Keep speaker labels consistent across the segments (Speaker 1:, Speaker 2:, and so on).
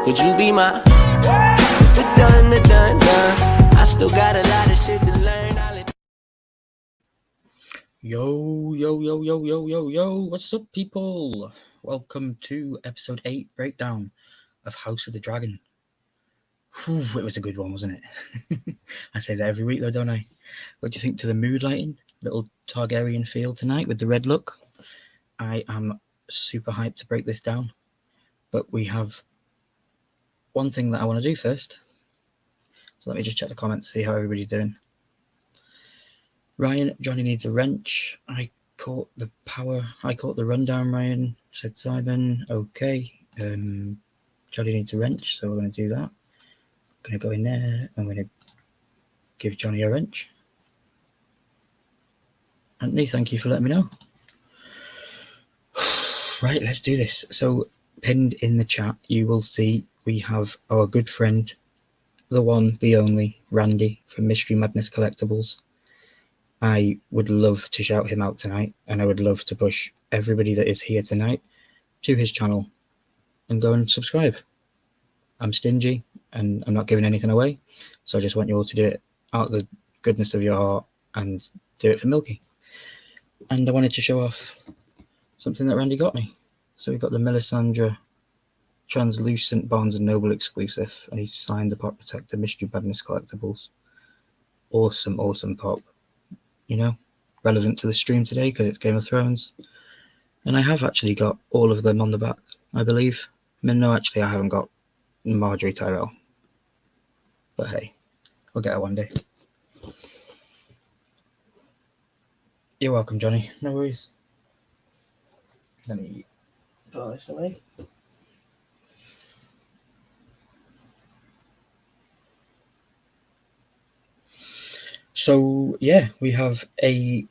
Speaker 1: Would you be my done? I still got a lot of shit to learn.
Speaker 2: Yo, what's up, people? Welcome to episode 8 breakdown of House of the Dragon. Whew, it was a good one, wasn't it? I say that every week though, don't I? What do you think to the mood lighting? Little Targaryen feel tonight with the red look. I am super hyped to break this down, but we have one thing that I want to do first. So let me just check the comments, see how everybody's doing. Ryan, Johnny needs a wrench. I caught the rundown, Ryan, said Simon. Okay. Johnny needs a wrench, so we're going to do that. I'm going to go in there. I'm going to give Johnny a wrench. Anthony, thank you for letting me know. Right, let's do this. So, pinned in the chat, you will see we have our good friend, the one, the only, Randy from Mystery Madness Collectibles. I would love to shout him out tonight, and I would love to push everybody that is here tonight to his channel and go and subscribe. I'm stingy and I'm not giving anything away, so I just want you all to do it out of the goodness of your heart and do it for Milky. And I wanted to show off something that Randy got me. So we got the Melisandre translucent Barnes & Noble exclusive, and he signed the Pop Protector Mystery Madness Collectibles. Awesome pop. You know, relevant to the stream today because it's Game of Thrones. And I have actually got all of them on the back, I believe. I mean, no, actually I haven't got Marjorie Tyrell. But hey, I'll get her one day. You're welcome, Johnny. No worries. Let me put this away. So, yeah, we have a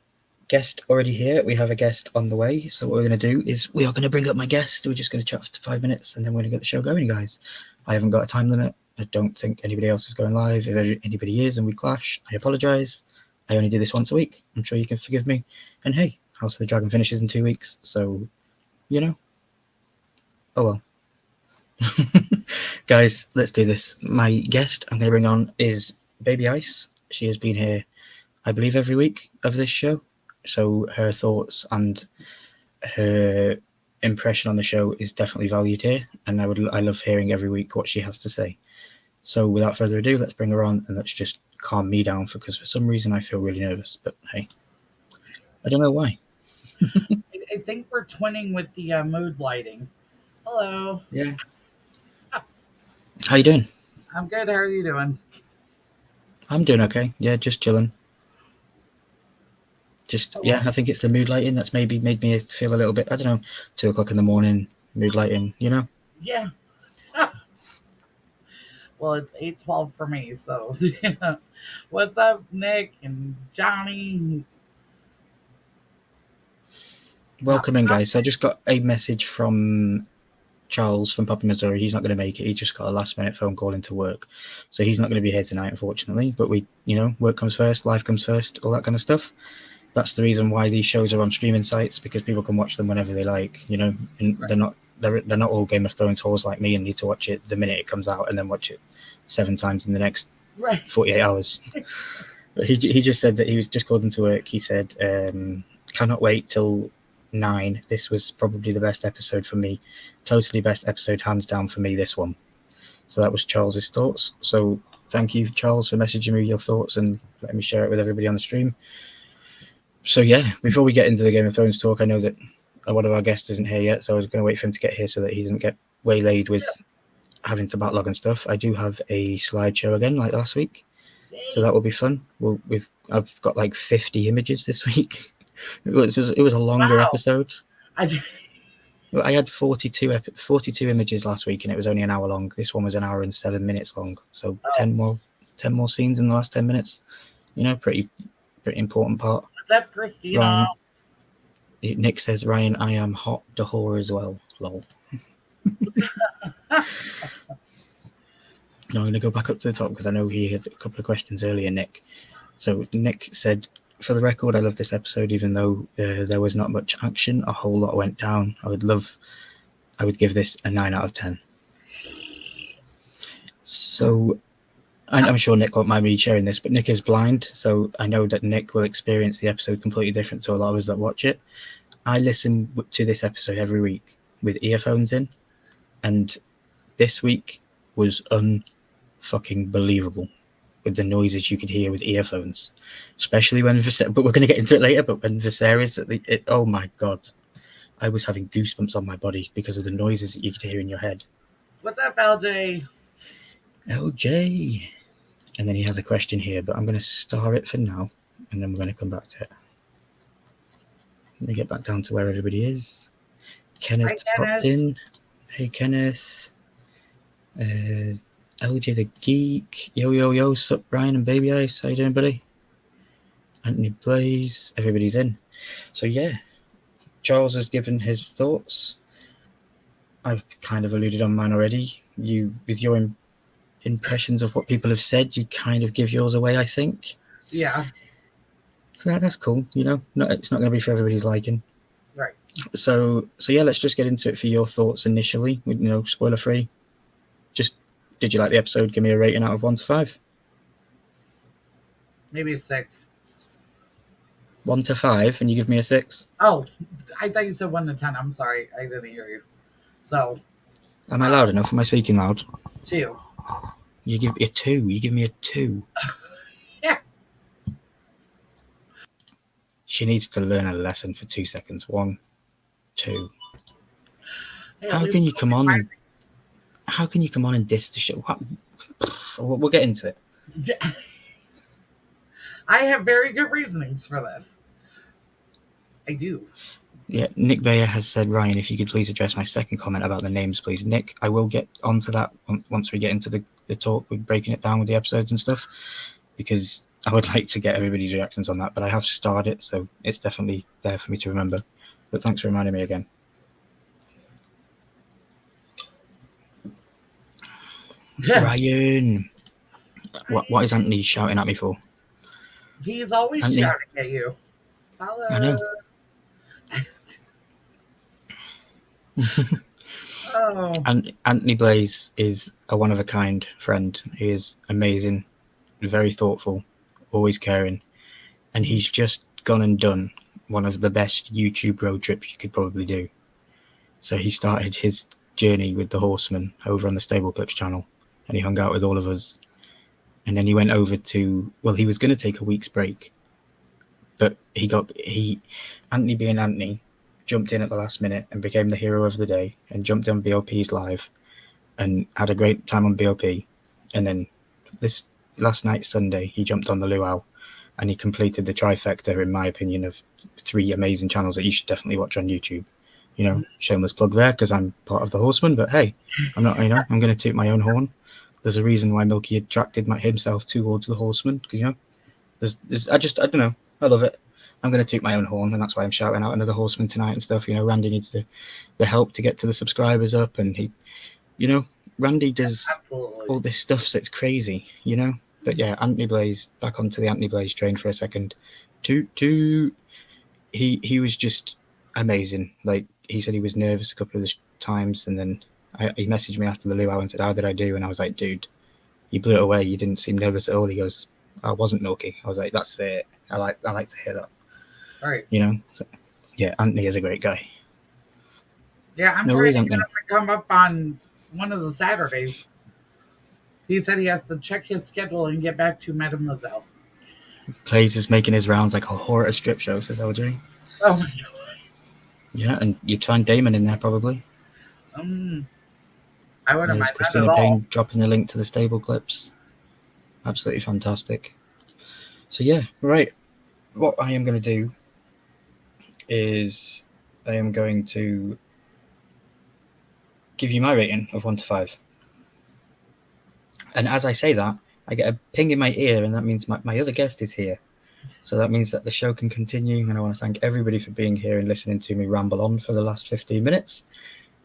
Speaker 2: guest already here. We have a guest on the way. So what we're going to do is we are going to bring up my guest. We're just going to chat for 5 minutes and then we're going to get the show going, guys. I haven't got a time limit. I don't think anybody else is going live. If anybody is and we clash, I apologise. I only do this once a week. I'm sure you can forgive me. And hey, House of the Dragon finishes in 2 weeks. So, you know. Oh well. Guys, let's do this. My guest I'm going to bring on is Baby Ice. She has been here, I believe, every week of this show. So her thoughts and her impression on the show is definitely valued here. And I love hearing every week what she has to say. So without further ado, let's bring her on and let's just calm me down because for some reason I feel really nervous. But hey, I don't know why.
Speaker 3: I think we're twinning with the mood lighting. Hello.
Speaker 2: Yeah. How you doing?
Speaker 3: I'm good. How are you doing?
Speaker 2: I'm doing okay. Yeah, just chilling. I think it's the mood lighting that's maybe made me feel a little bit, I don't know, 2 o'clock in the morning, mood lighting, you know?
Speaker 3: Yeah. Well, it's 8:12 for me, so yeah. What's up, Nick and Johnny?
Speaker 2: Welcome in, guys. So I just got a message from Charles from Papa Missouri. He's not going to make it. He just got a last-minute phone call into work. So he's not going to be here tonight, unfortunately. But work comes first, life comes first, all that kind of stuff. That's the reason why these shows are on streaming sites, because people can watch them whenever they like, you know. And right. They're not all Game of Thrones whores like me and need to watch it the minute it comes out and then watch it 7 times in the next 48 hours. But he just said that he was just called into work. He said, cannot wait till 9. This was probably the best episode for me. Totally best episode, hands down for me, this one. So that was Charles's thoughts. So thank you, Charles, for messaging me your thoughts and letting me share it with everybody on the stream. So yeah, before we get into the Game of Thrones talk, I know that one of our guests isn't here yet, so I was going to wait for him to get here so that he doesn't get waylaid with having to backlog and stuff. I do have a slideshow again, like last week, so that will be fun. I've got like 50 images this week. It was a longer episode. I had 42 images last week, and it was only an hour long. This one was an hour and 7 minutes long, so 10 more scenes in the last 10 minutes. You know, pretty important part.
Speaker 3: What's up, Christina?
Speaker 2: Ryan, Nick says, Ryan, I am hot to whore as well. Lol. Now I'm going to go back up to the top because I know he had a couple of questions earlier, Nick. So Nick said, for the record, I love this episode, even though there was not much action. A whole lot went down. I would give this a 9 out of 10. So I'm sure Nick won't mind me sharing this, but Nick is blind, so I know that Nick will experience the episode completely different to a lot of us that watch it. I listen to this episode every week with earphones in, and this week was unfucking believable with the noises you could hear with earphones, especially when but we're going to get into it later, but when Viserys oh my god, I was having goosebumps on my body because of the noises that you could hear in your head.
Speaker 3: What's up, LJ?
Speaker 2: LJ. And then he has a question here, but I'm going to star it for now, and then we're going to come back to it. Let me get back down to where everybody is. Kenneth popped in. Hey, Kenneth. LJ the Geek. Yo. Sup, Brian and Baby Ice. How you doing, buddy? Anthony Blaze. Everybody's in. So, yeah. Charles has given his thoughts. I've kind of alluded on mine already. You, with your impressions of what people have said, you kind of give yours away, I think.
Speaker 3: Yeah.
Speaker 2: So that's cool. You know, it's not going to be for everybody's liking.
Speaker 3: Right.
Speaker 2: So yeah, let's just get into it for your thoughts initially. You know, spoiler free. Just, did you like the episode? Give me a rating out of 1 to 5.
Speaker 3: Maybe a 6.
Speaker 2: 1 to 5, and you give me a 6.
Speaker 3: Oh, I thought you said 1 to 10. I'm sorry, I didn't hear you. So,
Speaker 2: am I loud enough? Am I speaking loud?
Speaker 3: 2.
Speaker 2: You give me a 2. You give me a 2.
Speaker 3: Yeah.
Speaker 2: She needs to learn a lesson for 2 seconds. 1, 2.
Speaker 3: Hey,
Speaker 2: How can you come on? How can you come on and diss the show? We'll get into it.
Speaker 3: I have very good reasonings for this. I do.
Speaker 2: Yeah, Nick Bayer has said, Ryan, if you could please address my second comment about the names, please. Nick, I will get onto that once we get into the talk with breaking it down with the episodes and stuff, because I would like to get everybody's reactions on that, but I have starred it, so it's definitely there for me to remember. But thanks for reminding me again. Ryan, what is Anthony shouting at me for?
Speaker 3: He's always
Speaker 2: Anthony,
Speaker 3: shouting at you. Follow.
Speaker 2: I know.
Speaker 3: Oh.
Speaker 2: And Anthony Blaze is a one-of-a-kind friend. He is amazing, very thoughtful, always caring, and he's just gone and done one of the best YouTube road trips you could probably do. So he started his journey with the Horsemen over on the Stable Clips channel, and he hung out with all of us. And then he went over to, well, he was going to take a week's break, but Anthony being Anthony, jumped in at the last minute and became the hero of the day and jumped on BOP's live and had a great time on BOP. And then this last night, Sunday, he jumped on the Luau and he completed the trifecta, in my opinion, of 3 amazing channels that you should definitely watch on YouTube. You know, shameless plug there because I'm part of the Horsemen, but hey, I'm not, you know, I'm going to toot my own horn. There's a reason why Milky attracted himself towards the Horsemen. You know, I don't know. I love it. I'm going to toot my own horn, and that's why I'm shouting out another Horseman tonight and stuff. You know, Randy needs the help to get to the subscribers up, and he, you know, Randy does all this stuff, so it's crazy, you know. But yeah, Anthony Blaze, back onto the Anthony Blaze train for a second. He was just amazing. Like, he said he was nervous a couple of the times, and then he messaged me after the luau and said, "How did I do?" And I was like, "Dude, you blew it away. You didn't seem nervous at all." He goes, "I wasn't, Milky." I was like, "That's it. I like to hear that."
Speaker 3: All right.
Speaker 2: You know, so, yeah, Anthony is a great guy.
Speaker 3: Yeah, I'm trying to get him to come up on one of the Saturdays. He said he has to check his schedule and get back to Mademoiselle.
Speaker 2: Blaze is making his rounds like a horror strip show, says LJ.
Speaker 3: Oh my god.
Speaker 2: Yeah, and you'd find Damon in there probably.
Speaker 3: I wouldn't mind that
Speaker 2: Christina
Speaker 3: at all.
Speaker 2: Payne dropping the link to the Stable Clips. Absolutely fantastic. So yeah, right. What I am going to do is I am going to give you my rating of 1 to 5. And as I say that, I get a ping in my ear, and that means my other guest is here. So that means that the show can continue, and I want to thank everybody for being here and listening to me ramble on for the last 15 minutes.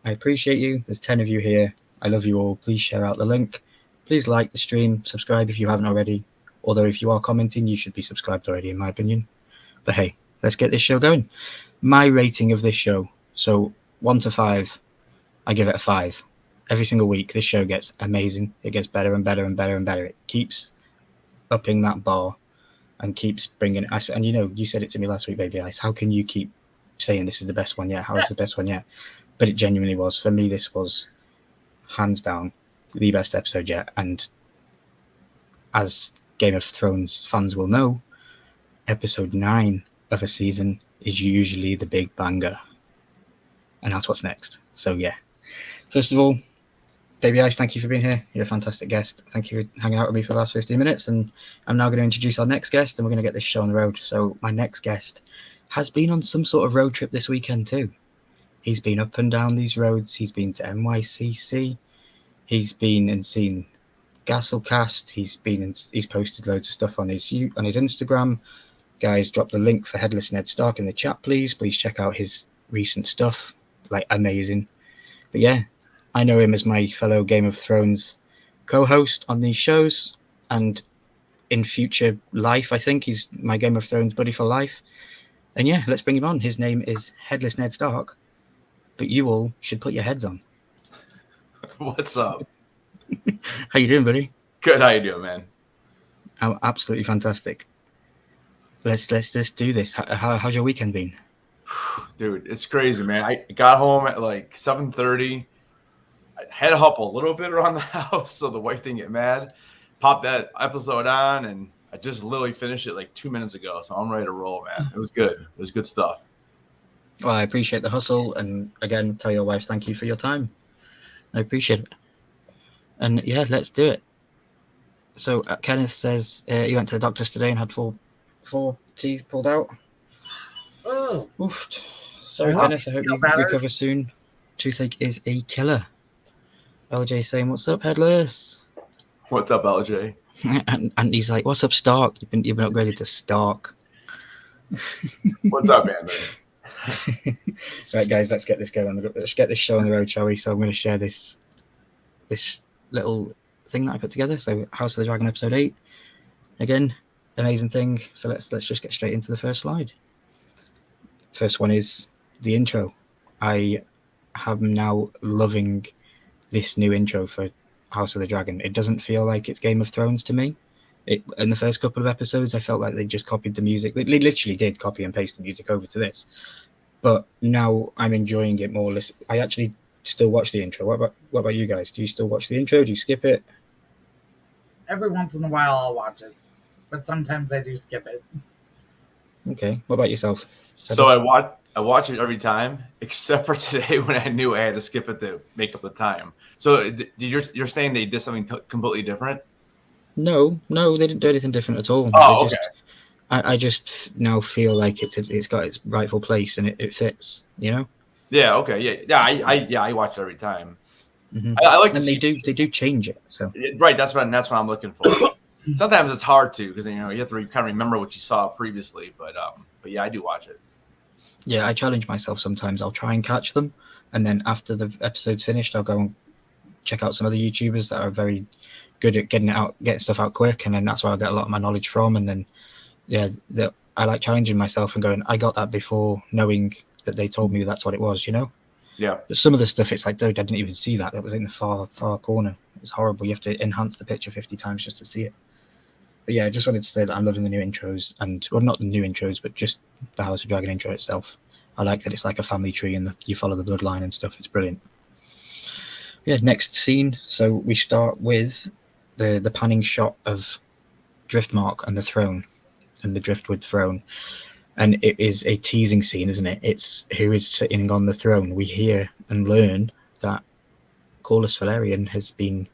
Speaker 2: I appreciate you. There's 10 of you here. I love you all. Please share out the link. Please like the stream, subscribe if you haven't already. Although if you are commenting, you should be subscribed already, in my opinion. But hey, let's get this show going. My rating of this show, so 1 to 5, I give it a 5. every single week, this show gets amazing. It gets better and better and better and better. It keeps upping that bar and keeps bringing it. And you said it to me last week, Baby Ice. How can you keep saying this is the best one yet? How is the best one yet? But it genuinely was. For me, this was hands down the best episode yet. And as Game of Thrones fans will know, episode 9 of a season is usually the big banger. And that's what's next. So yeah. First of all, Baby Ice, thank you for being here. You're a fantastic guest. Thank you for hanging out with me for the last 15 minutes. And I'm now going to introduce our next guest, and we're going to get this show on the road. So my next guest has been on some sort of road trip this weekend too. He's been up and down these roads. He's been to NYCC. He's been and seen Gasselcast. He's posted loads of stuff on his Instagram. Guys, drop the link for Headless Ned Stark in the chat, please. Please check out his recent stuff. Like, amazing. But yeah, I know him as my fellow Game of Thrones co-host on these shows, and in future life, I think he's my Game of Thrones buddy for life. And yeah, let's bring him on. His name is Headless Ned Stark, but you all should put your heads on.
Speaker 4: What's up?
Speaker 2: How you doing, buddy?
Speaker 4: Good. How you doing, man?
Speaker 2: I'm absolutely fantastic. Let's just do this. How's your weekend been?
Speaker 4: Dude, it's crazy, man. I got home at like 7:30. I had to hop a little bit around the house so the wife didn't get mad. Popped that episode on, and I just literally finished it like 2 minutes ago. So I'm ready to roll, man. It was good. It was good stuff.
Speaker 2: Well, I appreciate the hustle, and again, tell your wife thank you for your time. I appreciate it. And yeah, let's do it. So Kenneth says he went to the doctor's today and had four teeth pulled out.
Speaker 3: Oh,
Speaker 2: oof. Sorry, Kenneth. I hope you recover soon. Toothache is a killer. LJ saying, "What's up, Headless?"
Speaker 4: What's up, LJ?
Speaker 2: and he's like, "What's up, Stark? You've been upgraded to Stark."
Speaker 4: What's up, man?
Speaker 2: Right, guys, let's get this going. Let's get this show on the road, shall we? So I'm going to share this little thing that I put together. So House of the Dragon episode 8. Again, amazing thing. So let's just get straight into the first slide. First one is the intro. I am now loving this new intro for House of the Dragon. It doesn't feel like it's Game of Thrones to me. In the first couple of episodes, I felt like they just copied the music. They literally did copy and paste the music over to this. But now I'm enjoying it more. I actually still watch the intro. What about you guys? Do you still watch the intro? Do you skip it?
Speaker 3: Every once in a while I'll watch it, but sometimes I do skip it.
Speaker 2: Okay. What about yourself?
Speaker 4: So I watch it every time, except for today when I knew I had to skip it to make up the time. So you're saying they did something completely different?
Speaker 2: No, they didn't do anything different at all.
Speaker 4: Oh, okay.
Speaker 2: I just now feel like it's got its rightful place and it fits, you know?
Speaker 4: Yeah. Okay. Yeah. I watch it every time.
Speaker 2: Mm-hmm.
Speaker 4: I like to
Speaker 2: and
Speaker 4: see
Speaker 2: they do change it. So
Speaker 4: right. That's what I'm looking for. Sometimes it's hard to because you have to kind of remember what you saw previously. But yeah, I do watch it.
Speaker 2: Yeah, I challenge myself sometimes. I'll try and catch them, and then after the episode's finished, I'll go and check out some other YouTubers that are very good at getting stuff out quick, and then that's where I get a lot of my knowledge from. And then I like challenging myself and going, I got that before knowing that they told me that's what it was, you know?
Speaker 4: Yeah.
Speaker 2: But some of the stuff, it's like, dude, I didn't even see that. That was in the far corner. It was horrible. You have to enhance the picture 50 times just to see it. But yeah, I just wanted to say that I'm loving the new intros well, not the new intros, but just the House of Dragon intro itself. I like that it's like a family tree and you follow the bloodline and stuff. It's brilliant. Yeah, next scene. So we start with the panning shot of Driftmark and the throne and the Driftwood throne. And it is a teasing scene, isn't it? It's who is sitting on the throne. We hear and learn that Corlys Velaryon has been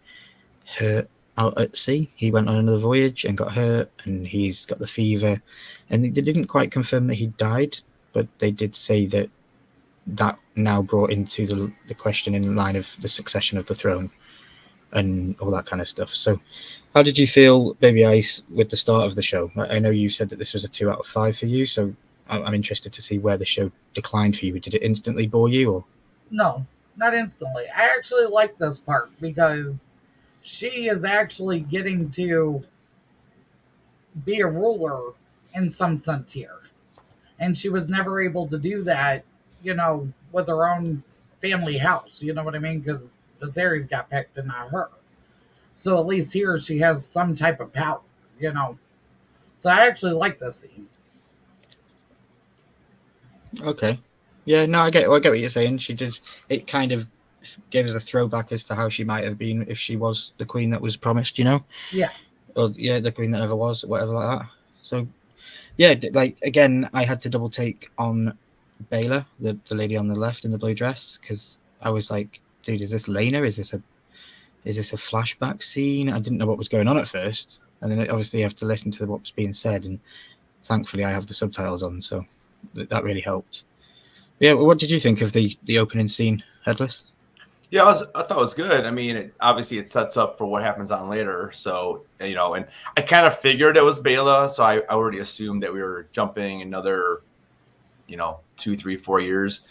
Speaker 2: hurt out at sea. He went on another voyage and got hurt, and he's got the fever. And they didn't quite confirm that he died, but they did say that now brought into the question in line of the succession of the throne and all that kind of stuff. So how did you feel, Baby Ice, with the start of the show? I know you said that this was a 2 out of 5 for you, so I'm interested to see where the show declined for you. Did it instantly bore you? Or
Speaker 3: No, not instantly. I actually like this part because she is actually getting to be a ruler in some sense here. And she was never able to do that, with her own family house. You know what I mean? Because Viserys got picked and not her. So at least here she has some type of power, you know. So I actually like this scene.
Speaker 2: Okay. Yeah, no, I get what you're saying. She does. It kind of gives a throwback as to how she might have been if she was the queen that was promised, you know?
Speaker 3: Yeah.
Speaker 2: Or yeah, the queen that never was, whatever like that. So yeah, like again, I had to double take on Baylor, the lady on the left in the blue dress, because I was like, dude, is this Lena? Is this a flashback scene? I didn't know what was going on at first, and then obviously you have to listen to what was being said, and thankfully I have the subtitles on, so that really helped. Yeah, what did you think of the opening scene, Headless?
Speaker 4: Yeah, I thought it was good. I mean, obviously it sets up for what happens on later. So, and I kind of figured it was Bela, so I already assumed that we were jumping another, 2, 3, 4 years.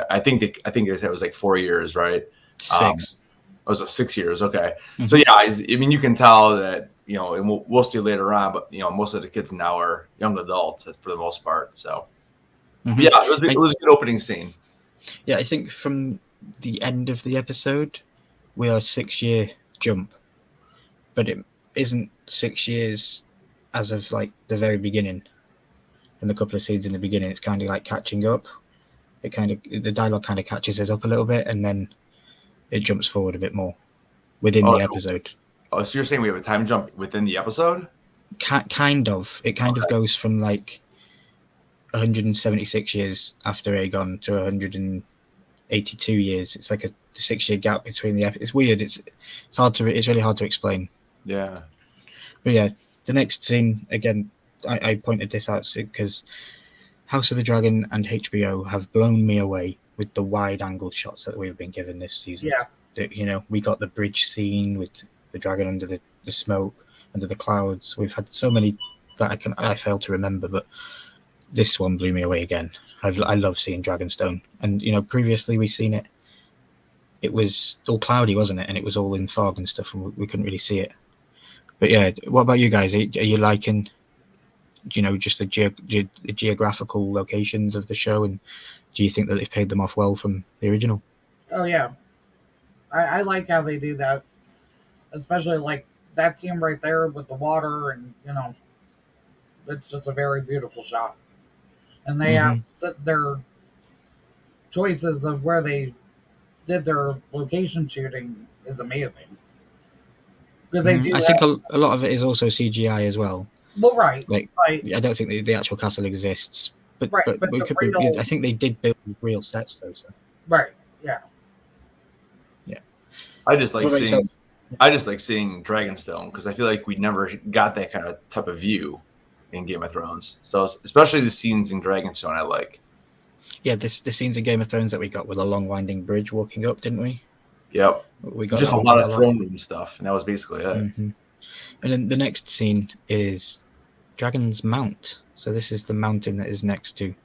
Speaker 4: I think it was like 4 years, right?
Speaker 2: 6.
Speaker 4: It was 6 years. Okay.
Speaker 2: Mhm.
Speaker 4: So yeah, I mean, you can tell that, and we'll see later on, but most of the kids now are young adults for the most part. So
Speaker 2: Mhm.
Speaker 4: yeah, it was a good opening scene.
Speaker 2: Yeah, I think from the end of the episode, we are a 6-year jump, but it isn't 6 years as of like the very beginning. And the couple of scenes in the beginning, it's kind of like catching up. The dialogue kind of catches us up a little bit, and then it jumps forward a bit more within the episode.
Speaker 4: Oh, so you're saying we have a time jump within the episode?
Speaker 2: Kind of. It kind of goes from like 176 years after Aegon to 182 years. It's like a 6-year gap between the episodes. It's weird. It's really hard to explain.
Speaker 4: Yeah.
Speaker 2: But yeah, the next scene again. I pointed this out because House of the Dragon and HBO have blown me away with the wide-angle shots that we've been given this season.
Speaker 3: Yeah.
Speaker 2: We got the bridge scene with the dragon under the smoke, under the clouds. We've had so many that I fail to remember, but this one blew me away again. I love seeing Dragonstone, and previously we've seen it. It was all cloudy, wasn't it? And it was all in fog and stuff, and we couldn't really see it. But yeah, what about you guys? Are you liking, just the geographical locations of the show, and do you think that they've paid them off well from the original?
Speaker 3: Oh yeah. I like how they do that. Especially like that scene right there with the water, and it's just a very beautiful shot. And they have set their choices of where they did their location shooting is amazing. Because they do.
Speaker 2: I think a lot of it is also CGI as well.
Speaker 3: Well, right.
Speaker 2: Like,
Speaker 3: right.
Speaker 2: I don't think the actual castle exists, but
Speaker 3: Right, but
Speaker 2: we
Speaker 3: the
Speaker 2: could
Speaker 3: real-
Speaker 2: I think they did build real sets though. So.
Speaker 3: Right. Yeah.
Speaker 4: I just like
Speaker 2: What about
Speaker 4: seeing Dragonstone because I feel like we never got that kind of type of view in Game of Thrones. So especially the scenes in Dragonstone, I like.
Speaker 2: Yeah, the scenes in Game of Thrones that we got with a long winding bridge walking up, didn't we?
Speaker 4: Yep.
Speaker 2: We got
Speaker 4: just a lot of throne room stuff, and that was basically it.
Speaker 2: Mm-hmm. And then the next scene is Dragon's Mount. So this is the mountain that is next to,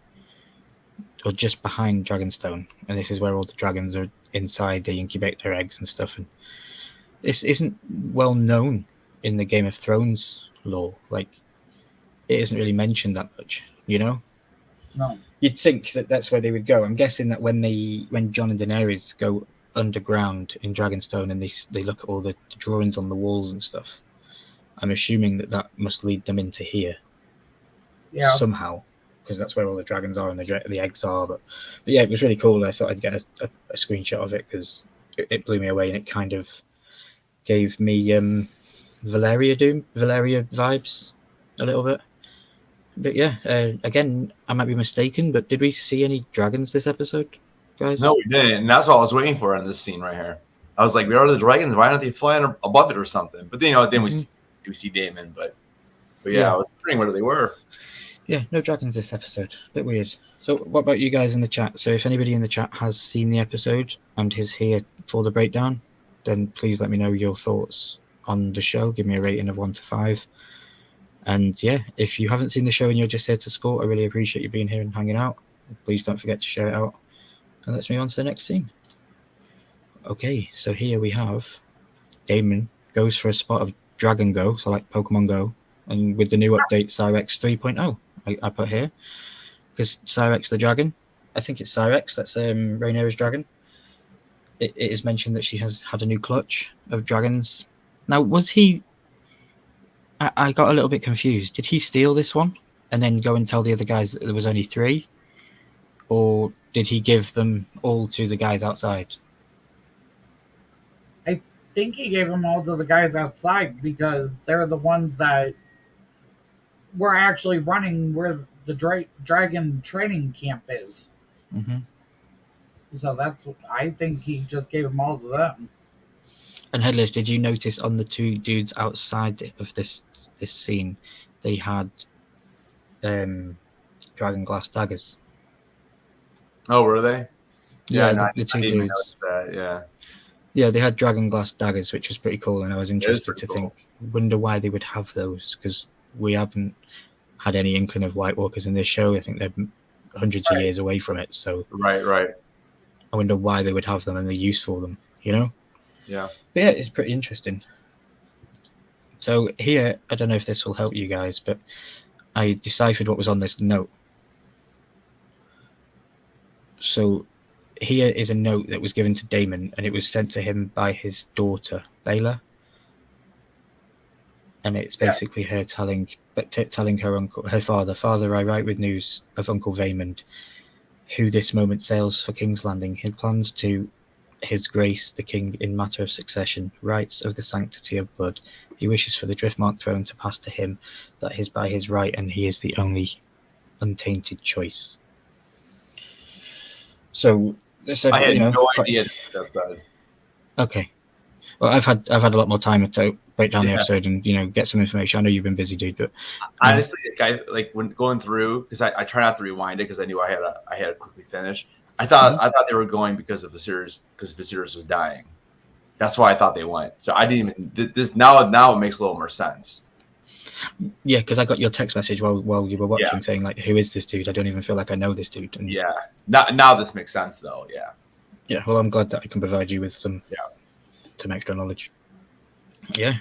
Speaker 2: or just behind Dragonstone, and this is where all the dragons are inside. They incubate their eggs and stuff. And this isn't well known in the Game of Thrones lore. Like, it isn't really mentioned that much,
Speaker 3: No.
Speaker 2: You'd think that that's where they would go. I'm guessing that when Jon and Daenerys go underground in Dragonstone and they look at all the drawings on the walls and stuff, I'm assuming that must lead them into here.
Speaker 3: Yeah.
Speaker 2: Somehow, because that's where all the dragons are and the eggs are. But yeah, it was really cool. I thought I'd get a screenshot of it because it blew me away, and it kind of gave me Valeria vibes a little bit. But yeah, again, I might be mistaken, but did we see any dragons this episode, guys?
Speaker 4: No, we didn't, and that's what I was waiting for in this scene right here. I was like, "Where are the dragons? Why aren't they flying above it or something?" But then we see Daemon, but yeah, I was wondering where they were.
Speaker 2: Yeah, no dragons this episode. Bit weird. So what about you guys in the chat? So if anybody in the chat has seen the episode and is here for the breakdown, then please let me know your thoughts on the show. Give me a rating of 1 to 5. And yeah, if you haven't seen the show and you're just here to support, I really appreciate you being here and hanging out. Please don't forget to share it out. And let's move on to the next scene. Okay, so here we have Daemon goes for a spot of Dragon Go, so like Pokemon Go, and with the new update Cyrex 3.0, I put here, because Cyrex the dragon, I think it's Cyrex, that's Rhaenyra's dragon. it is mentioned that she has had a new clutch of dragons. Now, was he? I got a little bit confused. Did he steal this one and then go and tell the other guys that there was only 3, or did he give them all to the guys outside?
Speaker 3: I think he gave them all to the guys outside because they're the ones that were actually running where the dragon training camp is.
Speaker 2: Mm-hmm.
Speaker 3: So that's what I think he just gave them all to them.
Speaker 2: And Headless, did you notice on the 2 dudes outside of this scene, they had dragon glass daggers?
Speaker 4: Oh, were they?
Speaker 2: Yeah,
Speaker 4: no,
Speaker 2: the 2
Speaker 4: I didn't even
Speaker 2: dudes.
Speaker 4: notice that. Yeah.
Speaker 2: Yeah, they had dragon glass daggers, which was pretty cool, and I was interested
Speaker 4: pretty
Speaker 2: to
Speaker 4: cool.
Speaker 2: wonder why they would have those, because we haven't had any inkling of White Walkers in this show. I think they're hundreds of years away from it, so
Speaker 4: Right.
Speaker 2: I wonder why they would have them and the use for them, you know?
Speaker 4: Yeah.
Speaker 2: But yeah, it's pretty interesting. So here, I don't know if this will help you guys, but I deciphered what was on this note. So here is a note that was given to Daemon, and it was sent to him by his daughter, Baela. And it's basically her telling her father, I write with news of Uncle Vaymond, who this moment sails for King's Landing. He plans to his grace the king in matter of succession, rights of the sanctity of blood. He wishes for the Driftmark throne to pass to him, that is by his right, and he is the only untainted choice. So
Speaker 4: I had no idea that said.
Speaker 2: Okay. Well, I've had a lot more time to break down the
Speaker 4: Yeah.
Speaker 2: episode and get some information. I know you've been busy, dude, but
Speaker 4: Honestly, like when going through, because I try not to rewind it because I knew I had to quickly finish. I thought they were going because of Viserys, because Viserys was dying. That's why I thought they went. So I didn't even this now it makes a little more sense.
Speaker 2: Yeah, because I got your text message while you were watching saying like, who is this dude? I don't even feel like I know this dude. And
Speaker 4: yeah. Now this makes sense though. Yeah.
Speaker 2: Yeah. Well, I'm glad that I can provide you with some extra knowledge. Yeah.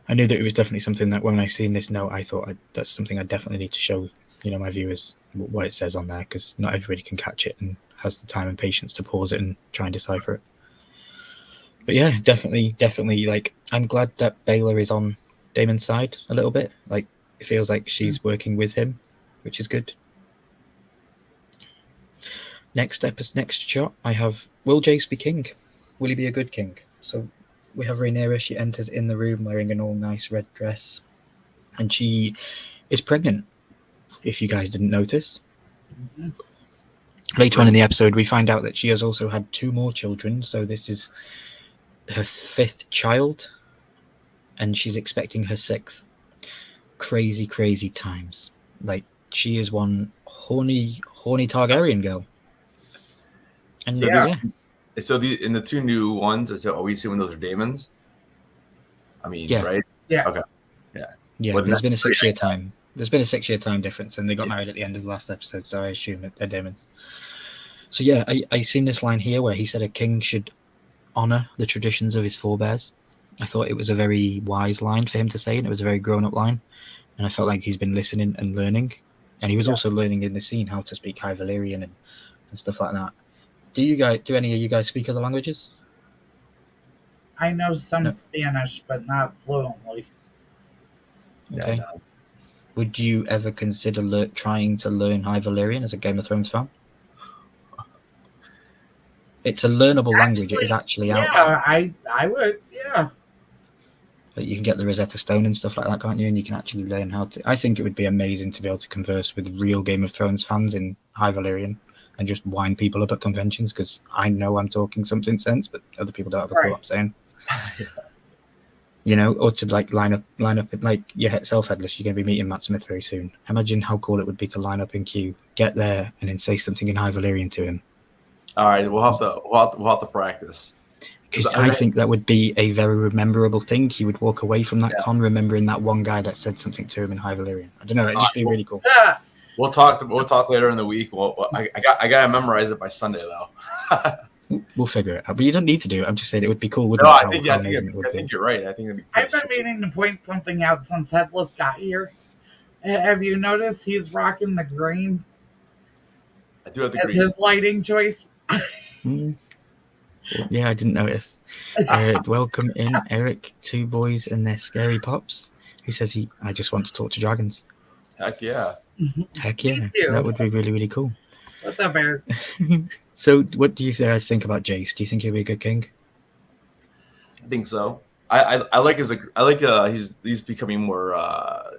Speaker 2: I knew that it was definitely something that when I seen this note, I thought that's something I definitely need to show, my viewers what it says on there, because not everybody can catch it and has the time and patience to pause it and try and decipher it. But yeah, definitely, like, I'm glad that Baela is on Daemon's side a little bit. Like, it feels like she's working with him, which is good. Next shot, I have, will Jace be king? Will he be a good king? So we have Rhaenyra. She enters in the room wearing an all nice red dress, and she is pregnant, if you guys didn't notice. Mm-hmm. Later on in the episode, we find out that she has also had 2 more children, so this is her 5th child, and she's expecting her 6th. Crazy times. Like, she is one horny Targaryen girl. And
Speaker 4: So in the 2 new ones, are we assuming those are Daemons? I mean, right?
Speaker 3: Yeah.
Speaker 4: Okay.
Speaker 2: Yeah.
Speaker 4: Well,
Speaker 2: there's been a 6-year time. There's been a 6-year time difference, and they got married at the end of the last episode, so I assume that they're Daemons. So yeah, I seen this line here where he said a king should honor the traditions of his forebears. I thought it was a very wise line for him to say, and it was a very grown-up line, and I felt like he's been listening and learning, and he was also learning in the scene how to speak High Valyrian and stuff like that. Do any of you guys speak other languages?
Speaker 3: I know some Spanish, but not fluently.
Speaker 2: Okay.
Speaker 4: Yeah, no.
Speaker 2: Would you ever consider trying to learn High Valyrian as a Game of Thrones fan? It's a learnable language. It is actually out there.
Speaker 3: Yeah, I would. Yeah.
Speaker 2: But you can get the Rosetta Stone and stuff like that, can't you? And you can actually learn how to. I think it would be amazing to be able to converse with real Game of Thrones fans in High Valyrian and just wind people up at conventions, because I know I'm talking something sense, but other people don't have a clue what I'm saying. Or to like line up like self-headless. You're going to be meeting Matt Smith very soon. Imagine how cool it would be to line up in queue, get there, and then say something in High Valyrian to him.
Speaker 4: All right, we'll have to practice.
Speaker 2: Because I think that would be a very memorable thing. He would walk away from that con remembering that one guy that said something to him in High Valyrian. I don't know. It'd just be really cool.
Speaker 3: Yeah.
Speaker 4: We'll talk later in the week. I gotta memorize it by Sunday though.
Speaker 2: We'll figure it out. But you don't need to do it. I'm just saying it would be cool.
Speaker 4: No, I think you're right. I think it'd be
Speaker 3: I've been meaning to point something out since Headless got here. Have you noticed he's rocking the green?
Speaker 4: I do have the
Speaker 3: as
Speaker 4: green.
Speaker 3: his lighting choice.
Speaker 2: Yeah, I didn't notice. Welcome in, Eric, two boys and their scary pops. He says I just want to talk to dragons.
Speaker 4: Heck yeah.
Speaker 2: Heck
Speaker 3: Me
Speaker 2: yeah,
Speaker 3: too.
Speaker 2: that would be really, really cool.
Speaker 3: What's up, Eric?
Speaker 2: So, what do you guys think about Jace? Do you think he'll be a good king?
Speaker 4: I think so. I like he's becoming more I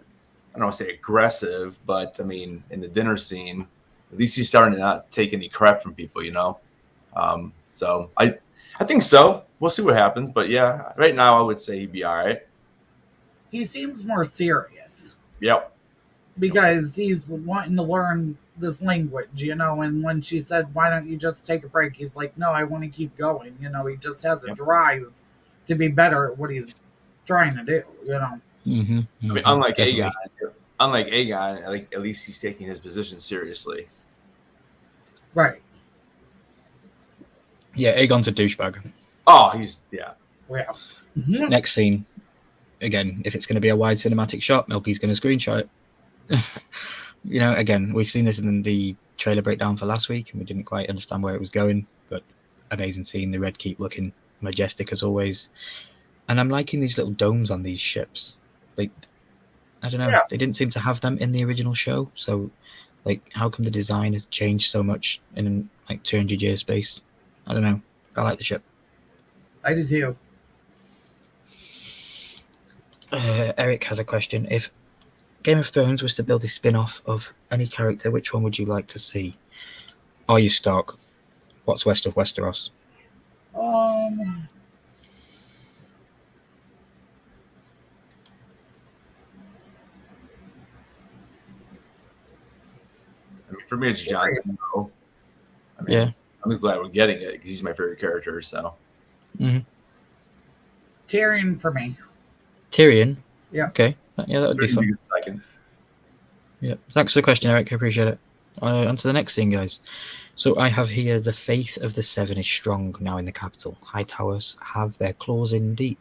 Speaker 4: don't want to say aggressive, but I mean in the dinner scene, at least he's starting to not take any crap from people, you know. So I think so. We'll see what happens, but yeah, right now I would say he'd be all right.
Speaker 3: He seems more serious
Speaker 4: Yep.
Speaker 3: because he's wanting to learn this language, you know. And when she said, "Why don't you just take a break?" He's like, "No, I want to keep going." You know, he just has a
Speaker 4: Yep.
Speaker 3: drive to be better at what he's trying to do. You know.
Speaker 2: Mm-hmm,
Speaker 4: I mean, unlike
Speaker 2: definitely.
Speaker 4: Aegon, like at least he's taking his position seriously.
Speaker 3: Right.
Speaker 2: Yeah, Aegon's a douchebag.
Speaker 4: Oh, he's
Speaker 3: Yeah.
Speaker 2: Next scene, again, if it's going to be a wide cinematic shot, Milky's going to screenshot it. You know, again, we've seen this in the trailer breakdown for last week, and we didn't quite understand where it was going, but amazing scene. The Red Keep looking majestic as always. And I'm liking these little domes on these ships. Like, I don't know,
Speaker 3: Yeah.
Speaker 2: they didn't seem to have them in the original show, so like, how come the design has changed so much in like 200 years space? I don't know. I like the ship.
Speaker 3: I do too.
Speaker 2: Eric has a question. If Game of Thrones was to build a spin-off of any character, which one would you like to see? Arya Stark. What's west of Westeros?
Speaker 4: I mean, for me, it's Jon Snow. I mean,
Speaker 2: Yeah.
Speaker 4: I'm just glad we're getting it because he's my favorite character. So
Speaker 3: Tyrion for me.
Speaker 2: Tyrion?
Speaker 3: Yeah.
Speaker 2: Okay. Yeah, that would be fun.
Speaker 4: Second.
Speaker 2: Yeah. Thanks for the question, Eric. I appreciate it. On to the next scene, guys. So I have here the faith of the Seven is strong now in the capital. High towers have their claws in deep.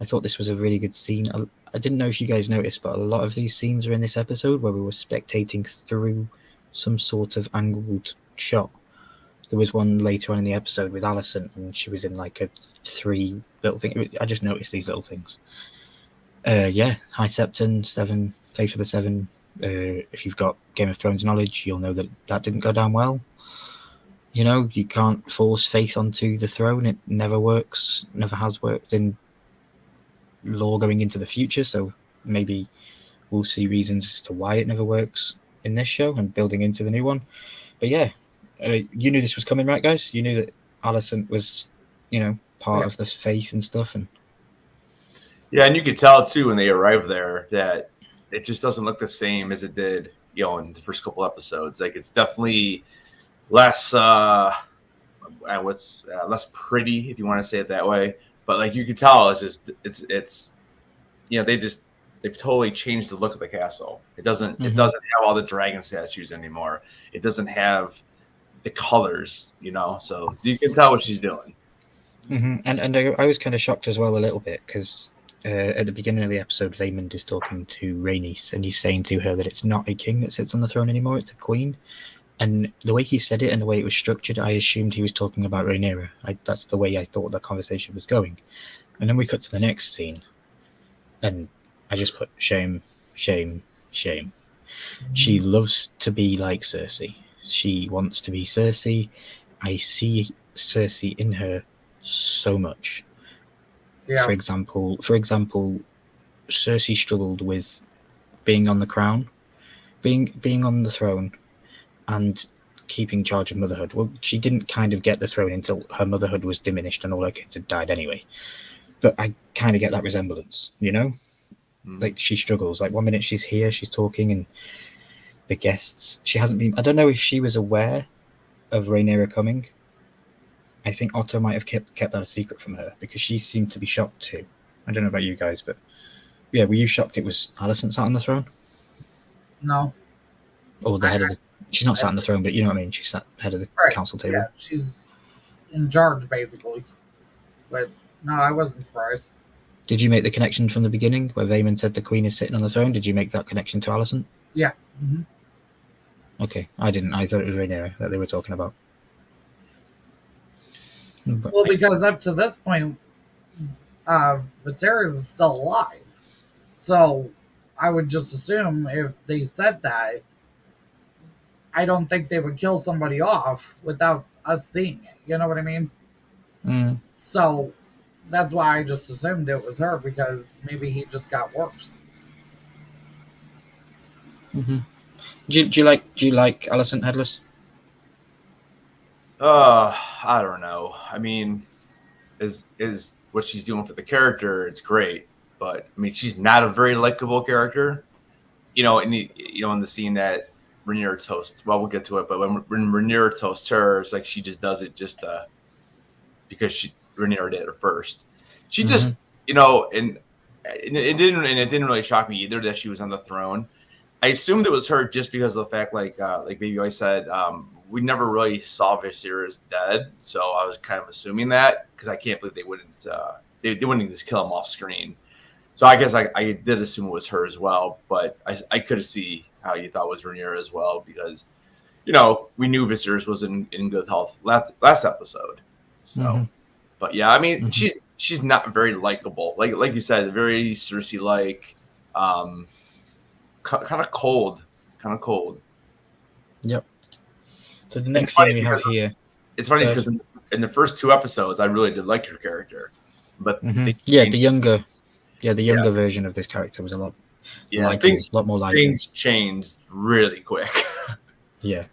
Speaker 2: I thought this was a really good scene. I didn't know if you guys noticed, but a lot of these scenes are in this episode where we were spectating through some sort of angled shot. There was one later on in the episode with Alicent, and she was in like a 3 little thing. I just noticed these little things. Yeah, High Septon, 7, Faith of the Seven. If you've got Game of Thrones knowledge, you'll know that that didn't go down well. You know, you can't force faith onto the throne. It never works, never has worked in lore going into the future. So maybe we'll see reasons as to why it never works in this show and building into the new one. But yeah, you knew this was coming, right, guys? You knew that Alicent was, you know, part of the faith and stuff. And
Speaker 4: yeah, and you could tell too when they arrived there that it just doesn't look the same as it did, you know, in the first couple episodes. Like it's definitely less less pretty, if you want to say it that way. But like you could tell, it's you know, they've totally changed the look of the castle. It doesn't have all the dragon statues anymore. It doesn't have the colors, you know. So you can tell what she's doing.
Speaker 2: And I was kind of shocked as well a little bit because at the beginning of the episode, Vaymond is talking to Rhaenys and he's saying to her that it's not a king that sits on the throne anymore, it's a queen. And the way he said it and the way it was structured, I assumed he was talking about Rhaenyra. That's the way I thought the conversation was going. And then we cut to the next scene, and I just put shame, shame, shame. She loves to be like Cersei. She wants to be Cersei. I see Cersei in her so much.
Speaker 3: Yeah.
Speaker 2: For example, Cersei struggled with being on the crown, being on the throne, and keeping charge of motherhood. Well, she didn't kind of get the throne until her motherhood was diminished and all her kids had died anyway. But I kind of get that resemblance, you know? Like, she struggles. Like, one minute she's here, she's talking, and the guests... She hasn't been... I don't know if she was aware of Rhaenyra coming. I think Otto might have kept that a secret from her, because she seemed to be shocked too. I don't know about you guys, but... Yeah, were you shocked it was Alicent sat on the throne?
Speaker 3: No.
Speaker 2: Or the head of the... She's not sat on the throne, but you know what I mean? She's sat head of the council table.
Speaker 3: Yeah, she's in charge, basically. But, no, I wasn't surprised.
Speaker 2: Did you make the connection from the beginning, where Vaymond said the queen is sitting on the throne? Did you make that connection to Alicent?
Speaker 3: Yeah.
Speaker 2: Okay, I didn't. I thought it was Rhaenyra that they were talking about. But
Speaker 3: Well, because up to this point, Viserys is still alive. So I would just assume if they said that, I don't think they would kill somebody off without us seeing it. You know what I mean?
Speaker 2: mm,
Speaker 3: So that's why I just assumed it was her, because maybe he just got worse.
Speaker 2: hmm do you like Alicent Headless?
Speaker 4: I don't know. I mean, is what she's doing for the character? It's great, but I mean, she's not a very likable character. You know, and in the scene that Rhaenyra toasts. Well, we'll get to it, but when Rhaenyra toasts her, it's like she just does it just because Rhaenyra did it first. She just, and it didn't really shock me either that she was on the throne. I assumed it was her just because of the fact, like Baby I said, we never really saw Viserys dead, so I was kind of assuming that because I can't believe they wouldn't they wouldn't just kill him off screen. So I guess I did assume it was her as well, but I could see how you thought it was Rhaenyra as well because we knew Viserys was in good health last episode. So, but yeah, I mean she's not very likable, like you said, very Cersei like. Kind of cold.
Speaker 2: Yep. So the next scene we have here.
Speaker 4: It's funny because in the first 2 episodes, I really did like her character, but
Speaker 2: the younger version of this character was a lot, lot more likable.
Speaker 4: Things changed really quick.
Speaker 2: yeah,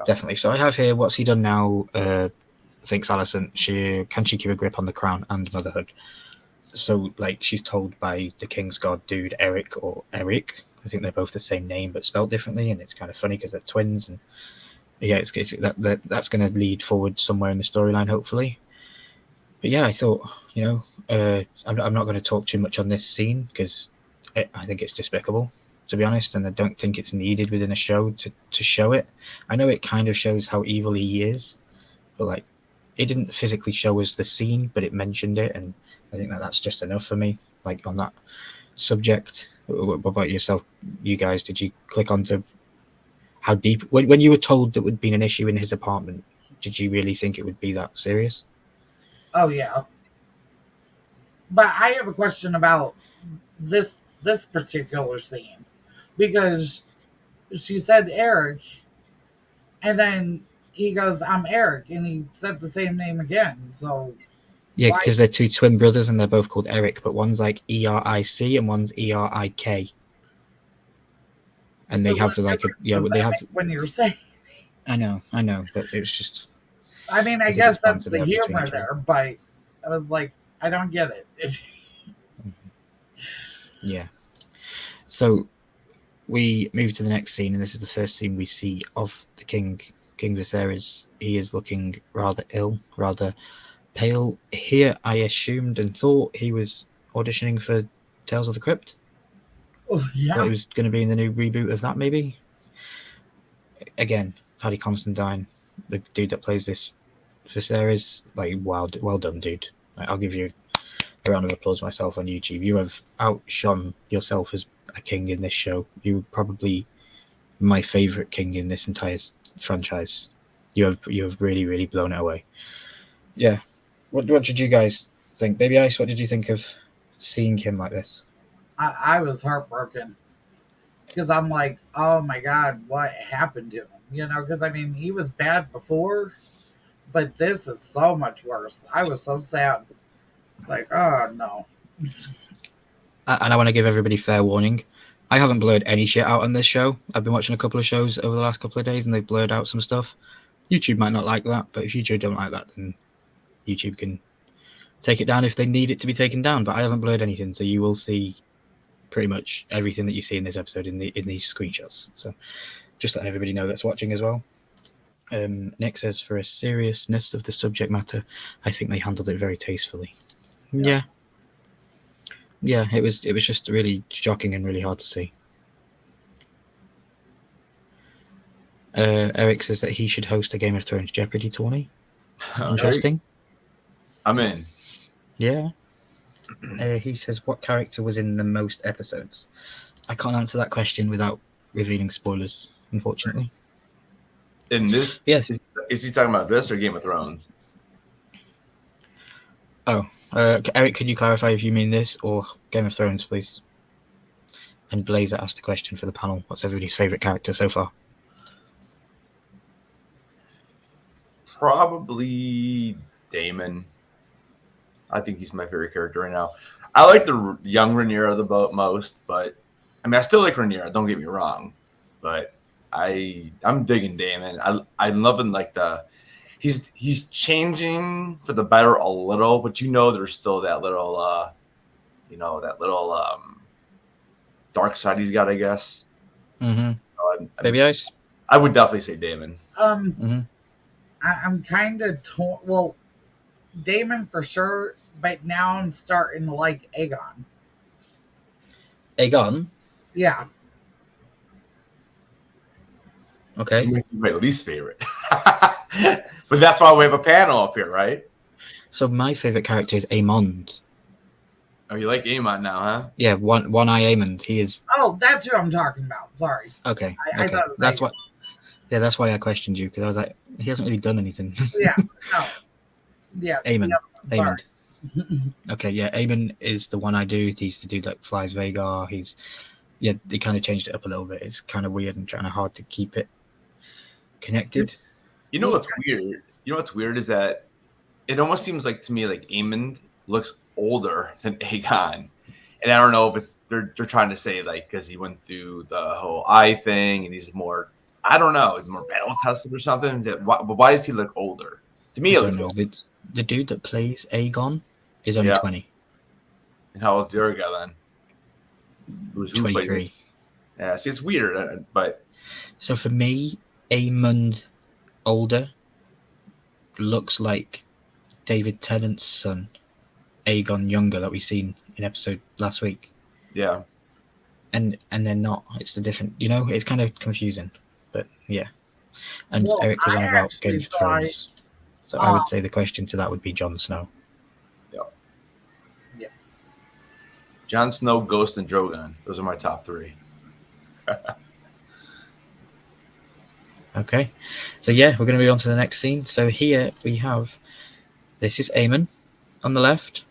Speaker 2: definitely. So I have here, what's he done now? Thinks Alicent. Can she keep a grip on the crown and motherhood? So like she's told by the King's God dude Eric. I think they're both the same name but spelled differently, and it's kind of funny because they're twins. And yeah, it's that's going to lead forward somewhere in the storyline, hopefully. But yeah, I thought, I'm not going to talk too much on this scene because I think it's despicable, to be honest, and I don't think it's needed within a show to show it. I know it kind of shows how evil he is, but like, it didn't physically show us the scene, but it mentioned it, and I think that's just enough for me. Like on that subject. What about yourself, you guys? Did you click onto how deep when you were told that would be an issue in his apartment? Did you really think it would be that serious?
Speaker 3: Oh yeah, but I have a question about this particular scene because she said Eric, and then he goes, "I'm Eric," and he said the same name again. So
Speaker 2: yeah, because they're two twin brothers and they're both called Eric, but one's like ERIC and one's ERIK. And so they have like they have
Speaker 3: when you're saying.
Speaker 2: I know, but it was just.
Speaker 3: I mean, I guess that's the humor there, but I was like, I don't get it.
Speaker 2: Yeah. So we move to the next scene, and this is the first scene we see of the King Viserys. He is looking rather ill, rather pale. Here, I assumed and thought he was auditioning for Tales of the Crypt.
Speaker 3: Oh, yeah.
Speaker 2: Thought he was going to be in the new reboot of that, maybe. Again, Paddy Considine, the dude that plays this Viserys, like, well done, dude. I'll give you a round of applause myself on YouTube. You have outshone yourself as a king in this show. You're probably my favorite king in this entire franchise. You have really, really blown it away. Yeah. What did you guys think? Baby Ice, what did you think of seeing him like this?
Speaker 3: I was heartbroken because I'm like, oh my God, what happened to him? Because I mean, he was bad before, but this is so much worse. I was so sad. Like, oh no.
Speaker 2: And I want to give everybody fair warning. I haven't blurred any shit out on this show. I've been watching a couple of shows over the last couple of days and they've blurred out some stuff. YouTube might not like that, but if YouTube don't like that, then YouTube can take it down if they need it to be taken down. But I haven't blurred anything, so you will see pretty much everything that you see in this episode in these screenshots. So just letting everybody know that's watching as well. Nick says, for a seriousness of the subject matter, I think they handled it very tastefully. Yeah, it was just really shocking and really hard to see. Eric says that he should host a Game of Thrones Jeopardy tourney. Interesting.
Speaker 4: I'm in.
Speaker 2: Yeah. He says, what character was in the most episodes? I can't answer that question without revealing spoilers, unfortunately.
Speaker 4: In this?
Speaker 2: Yes.
Speaker 4: Is he talking about this or Game of Thrones?
Speaker 2: Eric, could you clarify if you mean this or Game of Thrones, please? And Blazer asked the question for the panel. What's everybody's favourite character so far?
Speaker 4: Probably Damon. I think he's my favorite character right now. I like the young Rhaenyra the most, but I mean, I still like Rhaenyra. Don't get me wrong, but I'm digging Damon. I'm loving like he's changing for the better a little, but there's still that little dark side he's got, I guess.
Speaker 2: Mm-hmm. Baby Ice.
Speaker 4: I would definitely say Damon.
Speaker 2: Mm-hmm.
Speaker 3: I'm kind of torn. Well, Damon for sure, but now I'm starting to like Aegon.
Speaker 2: Aegon?
Speaker 3: Yeah.
Speaker 4: Okay. My least favorite. But that's why we have a panel up here, right?
Speaker 2: So my favorite character is Aemond.
Speaker 4: Oh, you like Aemond now, huh?
Speaker 2: Yeah, one eye Aemond. He is.
Speaker 3: Oh, that's who I'm talking about. Sorry.
Speaker 2: Okay.
Speaker 3: I thought it was
Speaker 2: that's
Speaker 3: Aegon.
Speaker 2: what. Yeah, that's why I questioned you, because I was like, he hasn't really done anything.
Speaker 3: Yeah. No. Yeah.
Speaker 2: Aemond.
Speaker 3: Yep,
Speaker 2: Aemond. Okay, yeah, Aemond is the one I do. He used to do like Flies Vagar. They kind of changed it up a little bit. It's kind of weird and kind of hard to keep it connected.
Speaker 4: You know what's weird? You know what's weird is that it almost seems like to me like Aemond looks older than Aegon, and I don't know if they're trying to say like because he went through the whole eye thing and he's more, I don't know, he's more battle tested or something. But why does he look older? To me, it looks older.
Speaker 2: The dude that plays Aegon is only 20.
Speaker 4: And how old's the other guy then?
Speaker 2: Who's 23.
Speaker 4: Yeah, see, it's weird, but
Speaker 2: so for me, Aemond older looks like David Tennant's son, Aegon younger, that we seen in episode last week.
Speaker 4: Yeah.
Speaker 2: And they're not. It's the different. It's kind of confusing, but yeah. And Eric was on about Game of Thrones. So I would say the question to that would be Jon Snow.
Speaker 3: Yeah.
Speaker 4: Jon Snow, Ghost, and Drogon. Those are my top 3.
Speaker 2: Okay. So yeah, we're going to move on to the next scene. So here we have, this is Aemon on the left,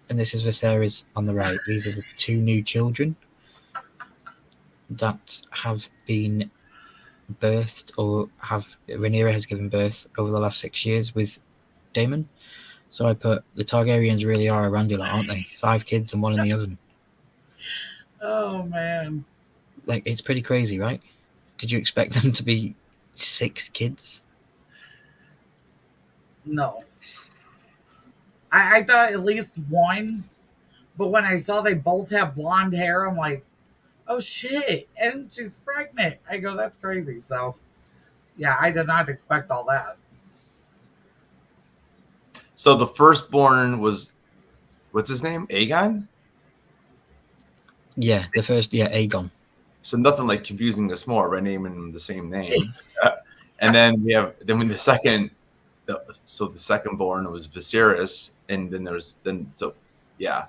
Speaker 2: and this is Viserys on the right. These are the 2 new children that have been birthed, or Rhaenyra has given birth over the last 6 years with Daemon. So I put, the Targaryens really are a Randular, aren't they? 5 kids and 1 in the oven.
Speaker 3: Oh man.
Speaker 2: Like, it's pretty crazy, right? Did you expect them to be 6 kids?
Speaker 3: No. I thought at least 1, but when I saw they both have blonde hair, I'm like, oh shit, and she's pregnant. I go, that's crazy. So yeah, I did not expect all that.
Speaker 4: So the firstborn was, what's his name? Aegon?
Speaker 2: Yeah, Aegon.
Speaker 4: So nothing like confusing this more by naming the same name. And then when the second born was Viserys, and then yeah.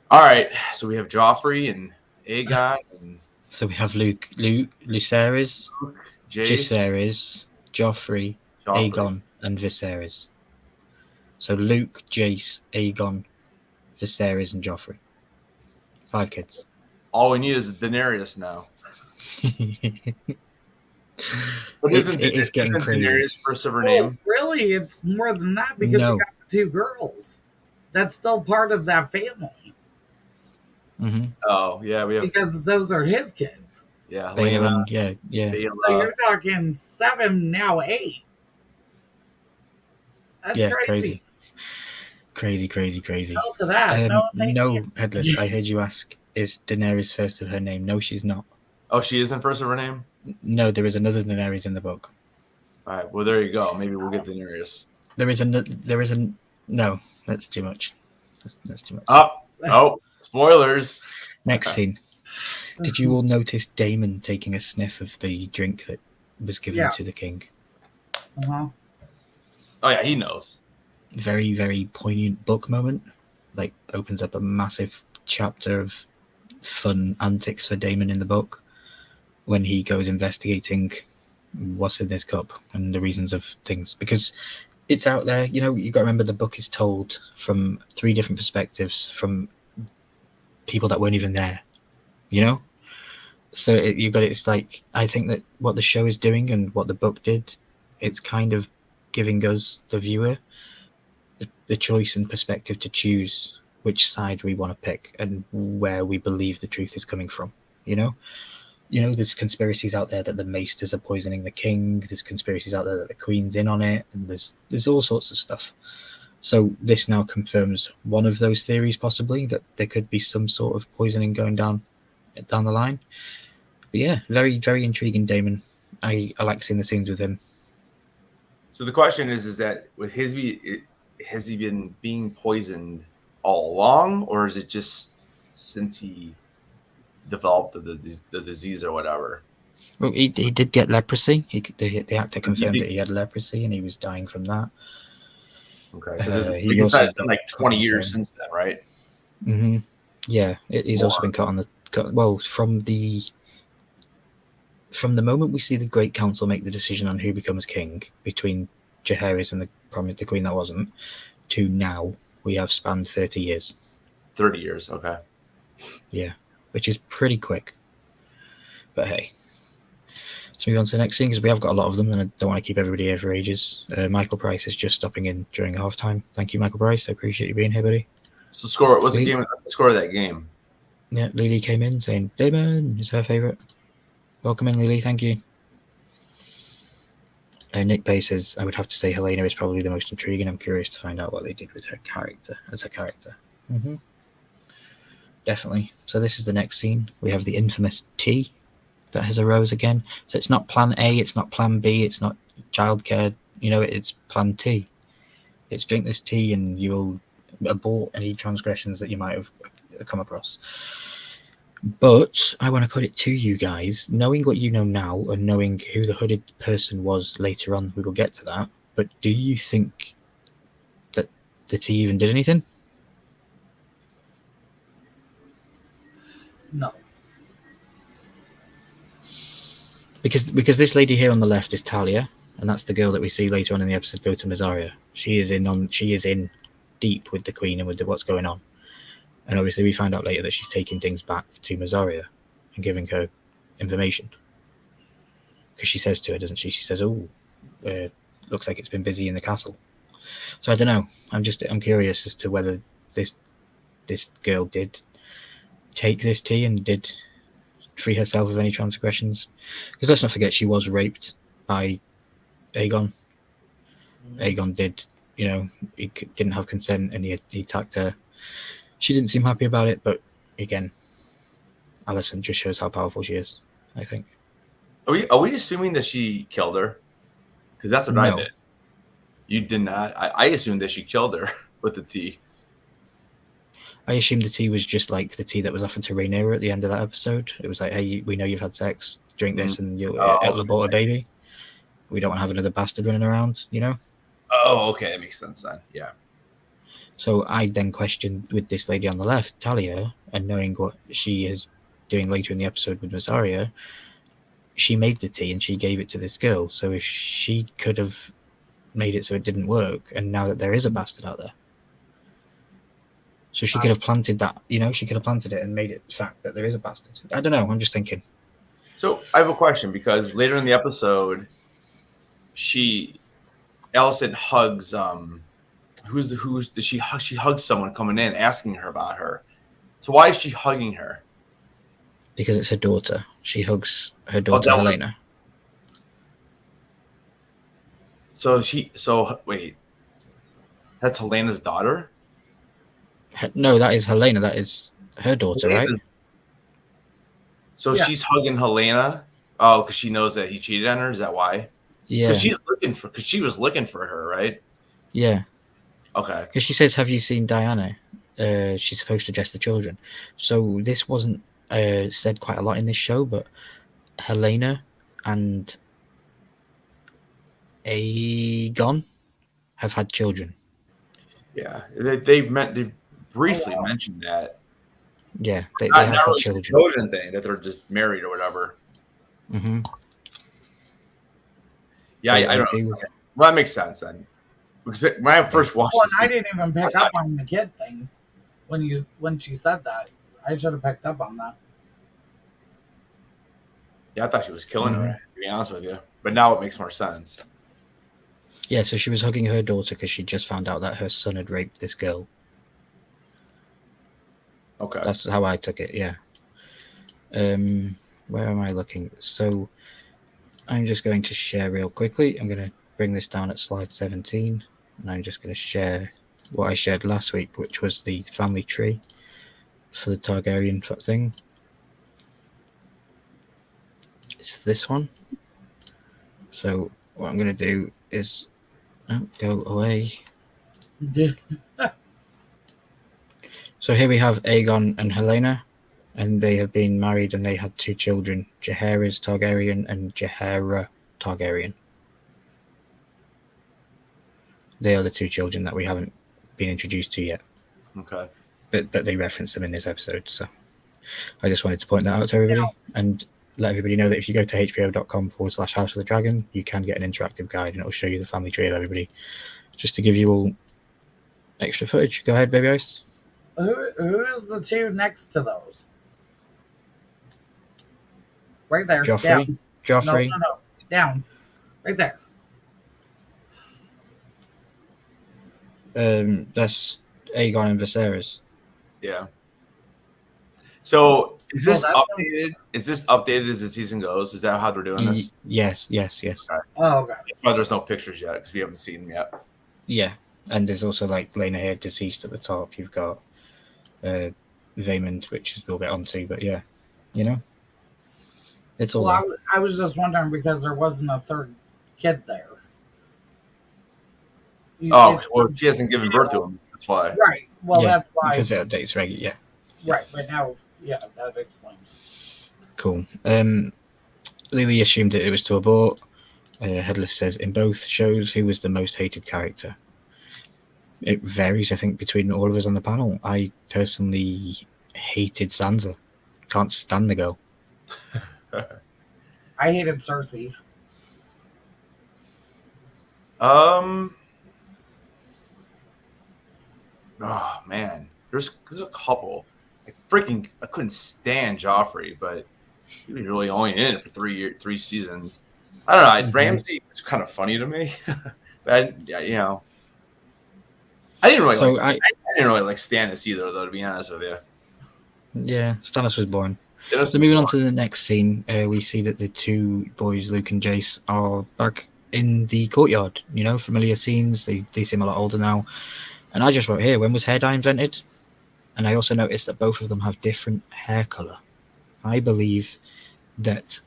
Speaker 4: All right, so we have Joffrey and Aegon, and
Speaker 2: so we have Lucerys, Jace, Joffrey, Aegon, and Viserys. So Luke, Jace, Aegon, Viserys, and Joffrey. 5 kids.
Speaker 4: All we need is Daenerys now. But
Speaker 2: it's getting crazy.
Speaker 4: Daenerys first of her name?
Speaker 3: Really, it's more than that because we got the 2 girls. That's still part of that family.
Speaker 2: Mm-hmm.
Speaker 4: Oh yeah, we have,
Speaker 3: because those are his kids.
Speaker 4: Yeah,
Speaker 2: Balin, yeah.
Speaker 3: So you're talking 7 now 8. That's crazy.
Speaker 2: Crazy.
Speaker 3: No to that.
Speaker 2: No, Headless. I heard you ask, is Daenerys first of her name? No, she's not.
Speaker 4: Oh, she isn't first of her name?
Speaker 2: No, there is another Daenerys in the book.
Speaker 4: All right, well there you go. Maybe we'll get Daenerys.
Speaker 2: No, that's too much. That's too much.
Speaker 4: Oh, spoilers.
Speaker 2: Next scene. Did you all notice Daemon taking a sniff of the drink that was given to the king?
Speaker 3: Uh-huh.
Speaker 4: Oh yeah, he knows.
Speaker 2: Very, very poignant book moment. Like, opens up a massive chapter of fun antics for Daemon in the book when he goes investigating what's in this cup and the reasons of things. Because it's out there. You know, you got to remember the book is told from 3 different perspectives from people that weren't even there. You know, so you got it. It's like, I think that what the show is doing and what the book did, it's kind of giving us, the viewer, the choice and perspective to choose which side we want to pick and where we believe the truth is coming from. You know, there's conspiracies out there that the maesters are poisoning the king. There's conspiracies out there that the queen's in on it, and there's all sorts of stuff. So this now confirms one of those theories, possibly, that there could be some sort of poisoning going down the line. But yeah, very, very intriguing, Damon. I like seeing the scenes with him.
Speaker 4: So the question is that with has he been being poisoned all along, or is it just since he developed the disease or whatever?
Speaker 2: Well, he did get leprosy. The actor confirmed that he had leprosy and he was dying from that.
Speaker 4: Okay, because
Speaker 2: He
Speaker 4: it's
Speaker 2: also
Speaker 4: been like 20 years since then, right?
Speaker 2: Mm-hmm. Yeah, he's also been well, from the moment we see the Great Council make the decision on who becomes king between Jaehaerys and the queen that wasn't, to now, we have spanned 30 years.
Speaker 4: 30 years, okay.
Speaker 2: Yeah, which is pretty quick. But hey, let's move on to the next scene because we have got a lot of them and I don't want to keep everybody here for ages. Michael Price is just stopping in during halftime. Thank you, Michael Price. I appreciate you being here, buddy.
Speaker 4: So what's the score of that game?
Speaker 2: Yeah, Lily came in saying Damon is her favourite. Welcome in, Lily. Thank you. Nick Bay says, I would have to say Helena is probably the most intriguing. I'm curious to find out what they did with her character, as a character. Mm-hmm. Definitely. So this is the next scene. We have the infamous tea that has arose again. So it's not plan A, it's not plan B, it's not childcare. It's plan T. It's drink this tea and you'll abort any transgressions that you might have come across. But I want to put it to you guys, knowing what you know now and knowing who the hooded person was later on, we will get to that. But do you think that the tea even did anything?
Speaker 3: No.
Speaker 2: Because this lady here on the left is Talia, and that's the girl that we see later on in the episode go to Mazaria. She is in deep with the queen and with what's going on. And obviously we find out later that she's taking things back to Mazaria and giving her information. Because she says to her, doesn't she? She says, looks like it's been busy in the castle. So I don't know. I'm curious as to whether this girl did take this tea and did free herself of any transgressions. Because let's not forget, she was raped by Aegon. Aegon did, he didn't have consent and he attacked her. She didn't seem happy about it, but again, Alicent just shows how powerful she is, I think.
Speaker 4: Are we assuming that she killed her? Because that's what I did. You did not. I assumed that she killed her with the tea.
Speaker 2: I assumed the tea was just like the tea that was offered to Rhaenyra at the end of that episode. It was like, hey, we know you've had sex, drink this and it'll abort a baby. We don't want to have another bastard running around,
Speaker 4: Oh, okay, that makes sense then, yeah.
Speaker 2: So I then questioned with this lady on the left, Talia, and knowing what she is doing later in the episode with Mazaria, she made the tea and she gave it to this girl. So if she could have made it so it didn't work, and now that there is a bastard out there, so she could have planted that, she could have planted it and made it fact that there is a bastard. I don't know. I'm just thinking.
Speaker 4: So I have a question because later in the episode, Alicent hugs she hugs someone coming in asking her about her. So why is she hugging her?
Speaker 2: Because it's her daughter. She hugs her daughter Helena.
Speaker 4: Wait, that's Helena's daughter?
Speaker 2: No, that is Helena. That is her daughter, right?
Speaker 4: So she's hugging Helena. Oh, because she knows that he cheated on her. Is that why?
Speaker 2: Yeah.
Speaker 4: Because she was looking for her, right?
Speaker 2: Yeah.
Speaker 4: Okay.
Speaker 2: Because she says, "Have you seen Diana? She's supposed to dress the children." So this wasn't said quite a lot in this show, but Helena and Aegon have had children.
Speaker 4: Yeah, they briefly mentioned that.
Speaker 2: Yeah, they have had
Speaker 4: really
Speaker 2: children.
Speaker 4: Children thing that they're just married or whatever.
Speaker 2: Mm-hmm.
Speaker 4: Yeah, I don't know. Well, that makes sense then. Because when I first watched
Speaker 3: Well,
Speaker 4: this,
Speaker 3: and I didn't even pick up on the kid thing when she said that. I should have picked up on that.
Speaker 4: yeah, I thought she was killing her, to be honest with you. But now it makes more sense.
Speaker 2: Yeah, so she was hugging her daughter because she just found out that her son had raped this girl.
Speaker 4: Okay.
Speaker 2: That's how I took it, yeah. Where am I looking? So I'm just going to share real quickly. I'm going to bring this down at slide 17. And I'm just going to share what I shared last week, which was the family tree for the Targaryen thing. It's this one. So what I'm going to do is go away. So here we have Aegon and Helena, and they have been married and they had 2 children, Jaehaerys Targaryen and Jaehaera Targaryen. They are the 2 children that we haven't been introduced to yet.
Speaker 4: Okay.
Speaker 2: But they reference them in this episode, so I just wanted to point that out to everybody and let everybody know that if you go to hbo.com/House of the Dragon, you can get an interactive guide and it'll show you the family tree of everybody, just to give you all extra footage. Go ahead, Baby Ice.
Speaker 3: Who's the 2 next to those? Right there.
Speaker 2: Joffrey.
Speaker 3: Down.
Speaker 2: Joffrey.
Speaker 3: No. Down. Right there.
Speaker 2: That's Aegon and Viserys.
Speaker 4: Yeah. So is this
Speaker 3: Well,
Speaker 4: updated? Is this updated as the season goes? Is that how they're doing this?
Speaker 2: Yes.
Speaker 4: Okay.
Speaker 3: Oh, okay.
Speaker 4: Well, there's no pictures yet because we haven't seen them yet.
Speaker 2: Yeah, and there's also like Lena here deceased at the top. You've got Vaemond, which we'll get onto, but yeah, you know, it's all.
Speaker 3: Well, I was just wondering because there wasn't a 3rd kid there.
Speaker 4: Well, she hasn't given birth to him. That's why.
Speaker 3: Right. Well,
Speaker 2: yeah,
Speaker 3: that's why.
Speaker 2: because it updates regularly. Yeah.
Speaker 3: Right. But now, yeah, that explains.
Speaker 2: Cool. Lily assumed that it was to abort. Headless says in both shows, who was the most hated character? It varies, I think, between all of us on the panel. I personally hated Sansa. Can't stand the girl.
Speaker 3: I hated Cersei.
Speaker 4: Oh man, there's a couple. I couldn't stand Joffrey, but he was really only in it for 3 seasons. I don't know. Ramsay was kind of funny to me, but I didn't really I didn't really like Stannis either, though. To be honest with you.
Speaker 2: Yeah, Stannis was boring. So moving on to the next scene, we see that the 2 boys, Luke and Jace, are back in the courtyard. You know, familiar scenes. They seem a lot older now. And I just wrote here, when was hair dye invented? And I also noticed that both of them have different hair color. I believe that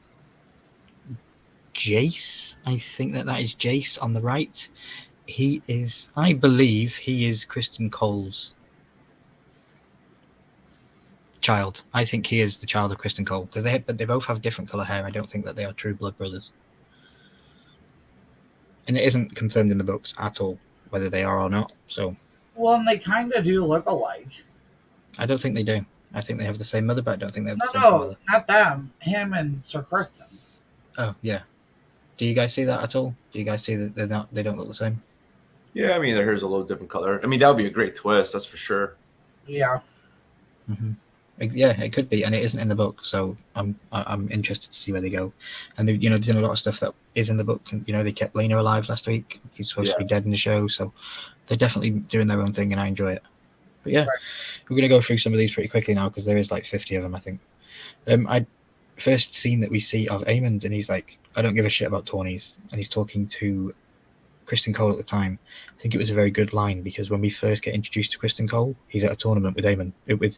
Speaker 2: Jace, I think that is Jace on the right. I believe he is Kristen Cole's child. I think he is the child of Kristen Cole because they both have different color hair. I don't think that they are true blood brothers. And it isn't confirmed in the books at all whether they are or not. So.
Speaker 3: Well, and they kind of do look alike.
Speaker 2: I don't think they do. I think they have the same mother, but I don't think they have the same father.
Speaker 3: No, not them. Him and Sir Kristen.
Speaker 2: Oh yeah. Do you guys see that at all? Do you guys see that they don't look the same?
Speaker 4: Yeah, I mean their hair's a little different color. I mean that would be a great twist, that's for sure.
Speaker 3: Yeah.
Speaker 2: Mm-hmm. Yeah, it could be, and it isn't in the book, so I'm interested to see where they go. And they've done a lot of stuff that is in the book. And they kept Lena alive last week. He's supposed to be dead in the show, so they're definitely doing their own thing, and I enjoy it. But yeah, we're gonna go through some of these pretty quickly now because there is like 50 of them, I think. First scene that we see of Aemond, and he's like, I don't give a shit about tourneys, and he's talking to Kristen Cole at the time. I think it was a very good line because when we first get introduced to Kristen Cole, he's at a tournament with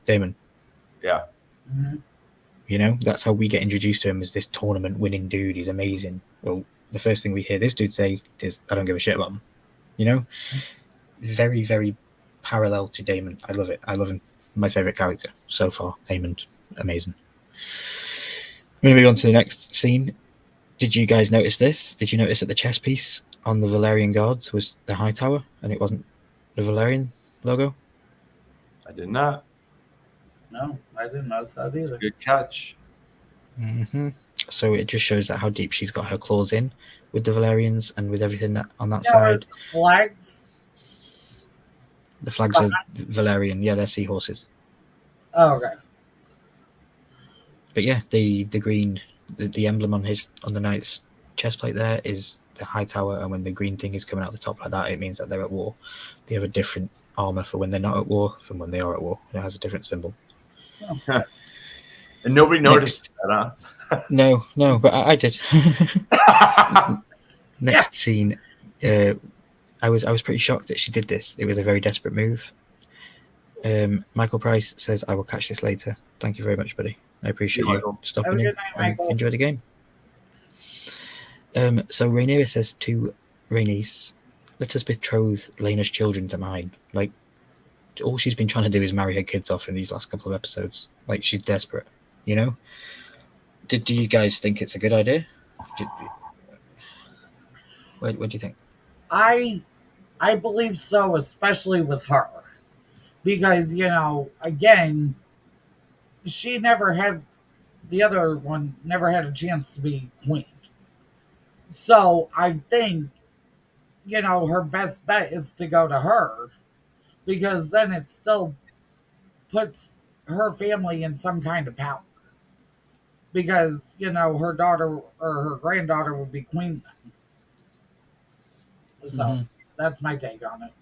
Speaker 2: Daemon.
Speaker 4: Yeah.
Speaker 3: Mm-hmm.
Speaker 2: That's how we get introduced to him, as this tournament winning dude. He's amazing. Well, the first thing we hear this dude say is, I don't give a shit about him. Very, very parallel to Daemon. I love it. I love him. My favorite character so far. Aemond, amazing. I'm going to move on to the next scene. Did you guys notice this? Did you notice that the chess piece on the Valyrian guards was the High Tower and it wasn't the Valyrian logo?
Speaker 4: I did not.
Speaker 3: No, I didn't notice that either.
Speaker 4: Good catch.
Speaker 2: Mm-hmm. So it just shows that how deep she's got her claws in with the Valyrians and with everything on that side.
Speaker 3: Flags
Speaker 2: The flags are Valerian. Yeah, they're seahorses.
Speaker 3: Oh, okay.
Speaker 2: But yeah, the green, the emblem on the knight's chest plate there is the high tower, and when the green thing is coming out the top like that, it means that they're at war. They have a different armor for when they're not at war from when they are at war. It has a different symbol.
Speaker 4: And nobody noticed that, huh?
Speaker 2: No, but I did. Next scene, I was pretty shocked that she did this. It was a very desperate move. Michael Price says, "I will catch this later." Thank you very much, buddy. I appreciate you stopping in. Enjoy the game. So Rhaenyra says to Rhaenys, "Let us betroth Laena's children to mine." Like, all she's been trying to do is marry her kids off in these last couple of episodes. Like, she's desperate, you know? Do you guys think it's a good idea? What do you think?
Speaker 3: I believe so, especially with her. Because, again, the other one never had a chance to be queen. So I think, her best bet is to go to her, because then it still puts her family in some kind of power. Because, her daughter or her granddaughter would be queen then. So that's my take on it.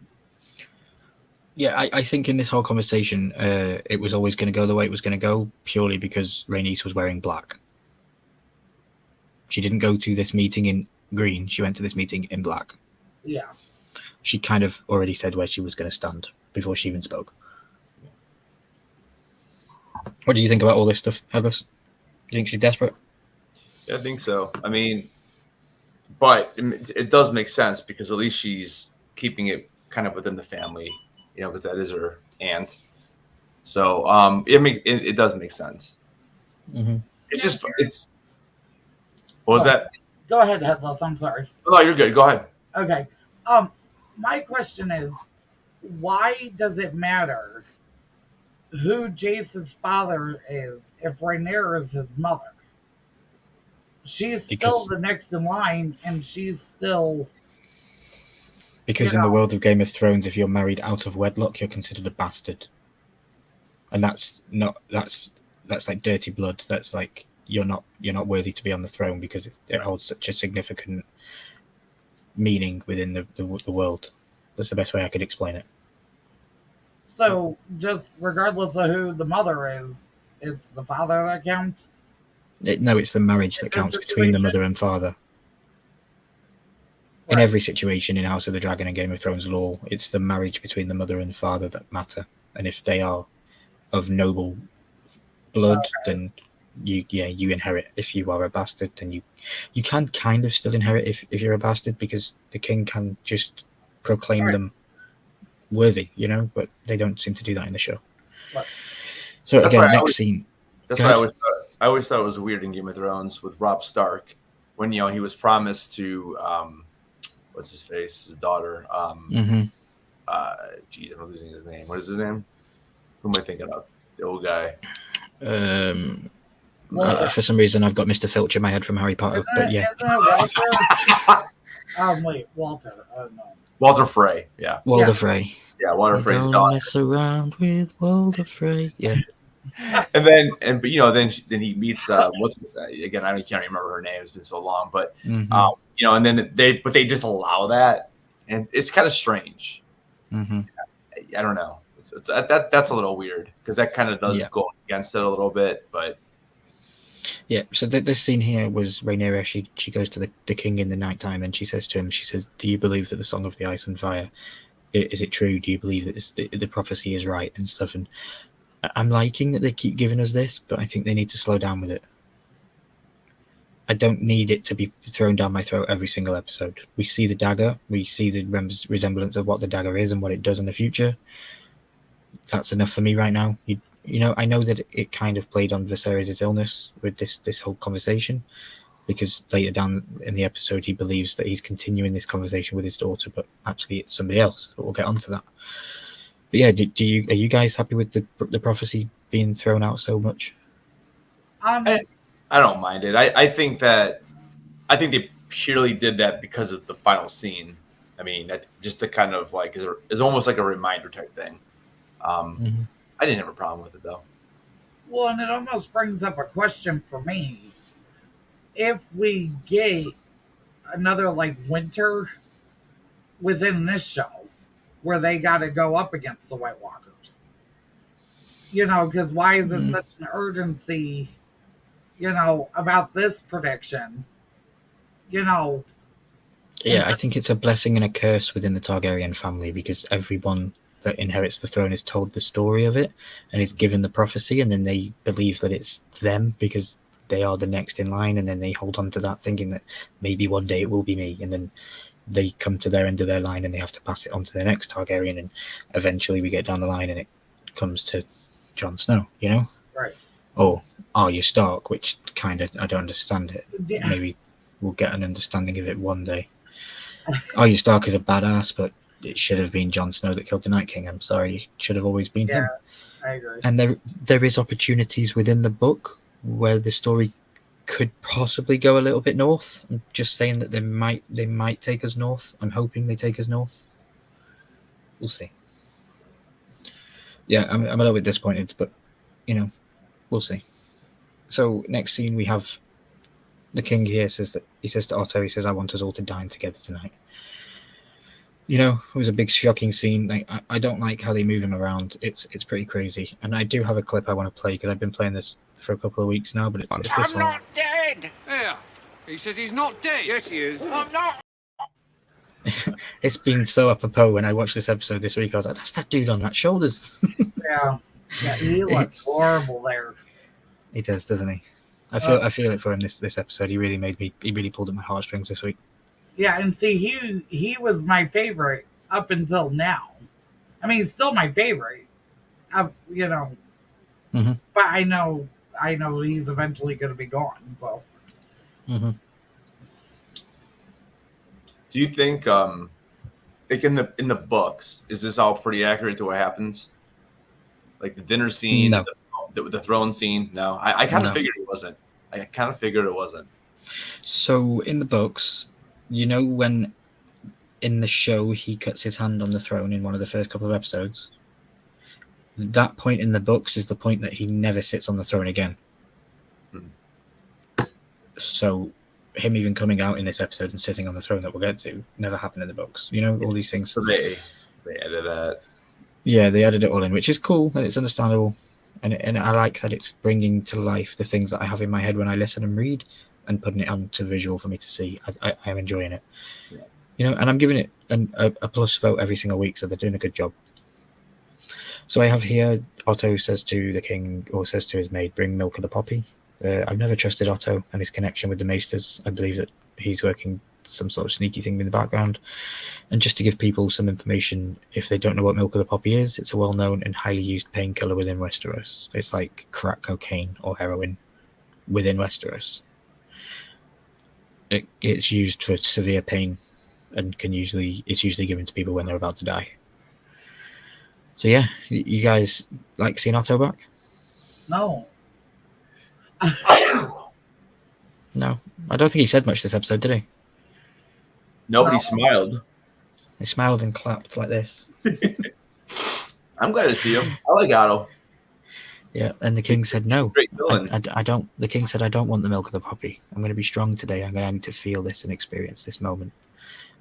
Speaker 2: Yeah, I think in this whole conversation, it was always going to go the way it was going to go, purely because Rhaenys was wearing black. She didn't go to this meeting in green. She went to this meeting in black.
Speaker 3: Yeah.
Speaker 2: She kind of already said where she was going to stand before she even spoke. What do you think about all this stuff, Heathers? Do you think she's desperate?
Speaker 4: Yeah, I think so. I mean, but it does make sense, because at least she's keeping it kind of within the family, because that is her aunt. So it does make sense.
Speaker 2: Mm-hmm.
Speaker 4: It's what was that?
Speaker 3: Go ahead, Headless. I'm sorry.
Speaker 4: No, you're good. Go ahead.
Speaker 3: Okay. My question is, why does it matter who Jace's father is if Rhaenyra is his mother? She's still the next in line, and she's still...
Speaker 2: Because in the world of Game of Thrones, if you're married out of wedlock, you're considered a bastard. And that's like dirty blood. That's like you're not worthy to be on the throne, because it holds such a significant meaning within the world. That's the best way I could explain it.
Speaker 3: So, just regardless of who the mother is, it's the father that counts?
Speaker 2: No, it's the marriage that counts between the mother and father. In every situation in House of the Dragon and Game of Thrones lore, it's the marriage between the mother and father that matter. And if they are of noble blood, then you inherit. If you are a bastard, then you can kind of still inherit if you're a bastard, because the king can just proclaim them worthy, but they don't seem to do that in the show. Right. So that's again, next scene.
Speaker 4: That's why I always thought it was weird in Game of Thrones with Robb Stark, when he was promised to what's his face, his daughter. Geez, I'm losing his name. What is his name? Who am I thinking of? The old guy.
Speaker 2: For some reason, I've got Mr. Filch in my head from Harry Potter. But yeah.
Speaker 3: Isn't it Walter? Wait, Walter. No.
Speaker 4: Walder Frey. Yeah.
Speaker 2: Walder Frey.
Speaker 4: Yeah, Walder Frey's daughter.
Speaker 2: Don't mess around with Walder Frey. Yeah.
Speaker 4: And then he meets what's again, I can't remember her name. It's been so long, but and then they just allow that, and it's kind of strange. I don't know. That's a little weird, because that kind of does go against it a little bit, but
Speaker 2: yeah. So this scene here was Rhaenyra. She goes to the king in the nighttime, and she says to him, "Do you believe that the Song of the Ice and Fire is it true? Do you believe that the prophecy is right and stuff?" And I'm liking that they keep giving us this, but I think they need to slow down with it. I don't need it to be thrown down my throat every single episode. We see the dagger. We see the resemblance of what the dagger is and what it does in the future. That's enough for me right now. I know that it kind of played on Viserys' illness with this whole conversation, because later down in the episode he believes that he's continuing this conversation with his daughter, but actually it's somebody else. But we'll get onto that. But yeah, are you guys happy with the prophecy being thrown out so much?
Speaker 4: I don't mind it. I think they purely did that because of the final scene. I mean, just to kind of like is almost like a reminder type thing. I didn't have a problem with it though.
Speaker 3: Well, and it almost brings up a question for me. If we get another like winter within this show where they got to go up against the White Walkers, because why is it such an urgency, about this prediction,
Speaker 2: Yeah, I think it's a blessing and a curse within the Targaryen family, because everyone that inherits the throne is told the story of it and is given the prophecy, and then they believe that it's them because they are the next in line, and then they hold on to that thinking that maybe one day it will be me, and then they come to their end of their line and they have to pass it on to the next Targaryen, and eventually we get down the line and it comes to Jon Snow,
Speaker 3: Right.
Speaker 2: Or Arya Stark, which kind of, I don't understand it.
Speaker 3: Yeah.
Speaker 2: Maybe we'll get an understanding of it one day. Arya Stark is a badass, but it should have been Jon Snow that killed the Night King. I'm sorry, it should have always been him.
Speaker 3: I agree.
Speaker 2: And there is opportunities within the book where the story could possibly go a little bit north. I'm just saying that they might take us north. I'm hoping they take us north. We'll see. Yeah, I'm a little bit disappointed, but we'll see. So next scene we have the king here says to Otto, he says, "I want us all to dine together tonight." It was a big shocking scene. I don't like how they move him around. It's pretty crazy. And I do have a clip I want to play because I've been playing this for a couple of weeks now, but it's this one.
Speaker 5: I'm not dead! Yeah, he says he's not dead. Yes, he is. I'm not.
Speaker 2: It's been so apropos when I watched this episode this week. I was like, that's that dude on that shoulders.
Speaker 3: Yeah, he looks horrible there.
Speaker 2: He does, doesn't he? I feel it for him this episode. He really pulled at my heartstrings this week.
Speaker 3: Yeah, and see, he was my favorite up until now. I mean, he's still my favorite.
Speaker 2: Mm-hmm.
Speaker 3: But I know he's eventually going to be gone. So.
Speaker 2: Mm-hmm.
Speaker 4: Do you think, like in the books, is this all pretty accurate to what happens? Like the dinner scene,
Speaker 2: No.
Speaker 4: the throne scene? No, I kind of
Speaker 2: No.
Speaker 4: figured it wasn't. I kind of figured it wasn't.
Speaker 2: So in the books, when in the show he cuts his hand on the throne in one of the first couple of episodes, that point in the books is the point that he never sits on the throne again. So him even coming out in this episode and sitting on the throne that we'll get to never happened in the books. All these things.
Speaker 4: So they added that.
Speaker 2: Yeah, they added it all in, which is cool and it's understandable. And I like that it's bringing to life the things that I have in my head when I listen and read and putting it onto visual for me to see. I'm enjoying it. Yeah. And I'm giving it a plus vote every single week, so they're doing a good job. So I have here, Otto says to the king, or says to his maid, "Bring milk of the poppy." I've never trusted Otto and his connection with the maesters. I believe that he's working some sort of sneaky thing in the background. And just to give people some information, if they don't know what milk of the poppy is, it's a well-known and highly used painkiller within Westeros. It's like crack cocaine or heroin within Westeros. It's used for severe pain and it's usually given to people when they're about to die. So yeah, you guys like seeing Otto back?
Speaker 3: No.
Speaker 2: No, I don't think he said much this episode, did he?
Speaker 4: Nobody
Speaker 3: No.
Speaker 4: smiled.
Speaker 2: He smiled and clapped like this.
Speaker 4: I'm glad to see him. I like Otto.
Speaker 2: Yeah, and the king said no.
Speaker 4: Great villain.
Speaker 2: I don't. The king said, "I don't want the milk of the poppy. I'm going to be strong today. I'm going to need to feel this and experience this moment,"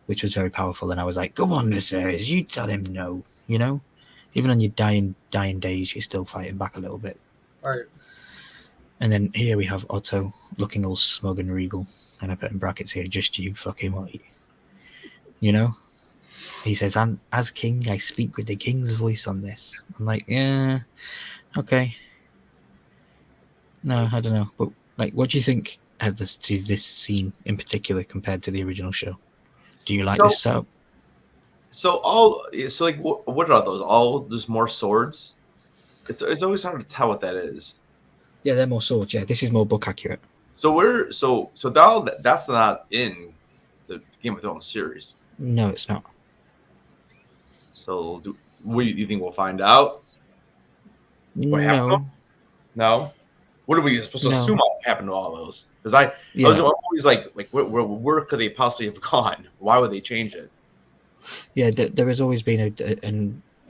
Speaker 2: which was very powerful. And I was like, "Go on, Viserys, you tell him no." Even on your dying days, you're still fighting back a little bit.
Speaker 3: Right.
Speaker 2: And then here we have Otto looking all smug and regal, and I put in brackets here, "Just you fucking wait." He says, "And as king, I speak with the king's voice on this." I'm like, yeah, okay. No, I don't know. But what do you think to this scene in particular compared to the original show? Do you like this setup?
Speaker 4: So what are those? All there's more swords. It's always hard to tell what that is.
Speaker 2: Yeah, they're more swords. Yeah, this is more book accurate.
Speaker 4: So that's not in the Game of Thrones series.
Speaker 2: No, it's not.
Speaker 4: So do you think we'll find out? What happened to them? No. What are we supposed to assume happened to all those? Because I was always like where could they possibly have gone? Why would they change it?
Speaker 2: Yeah, there has always been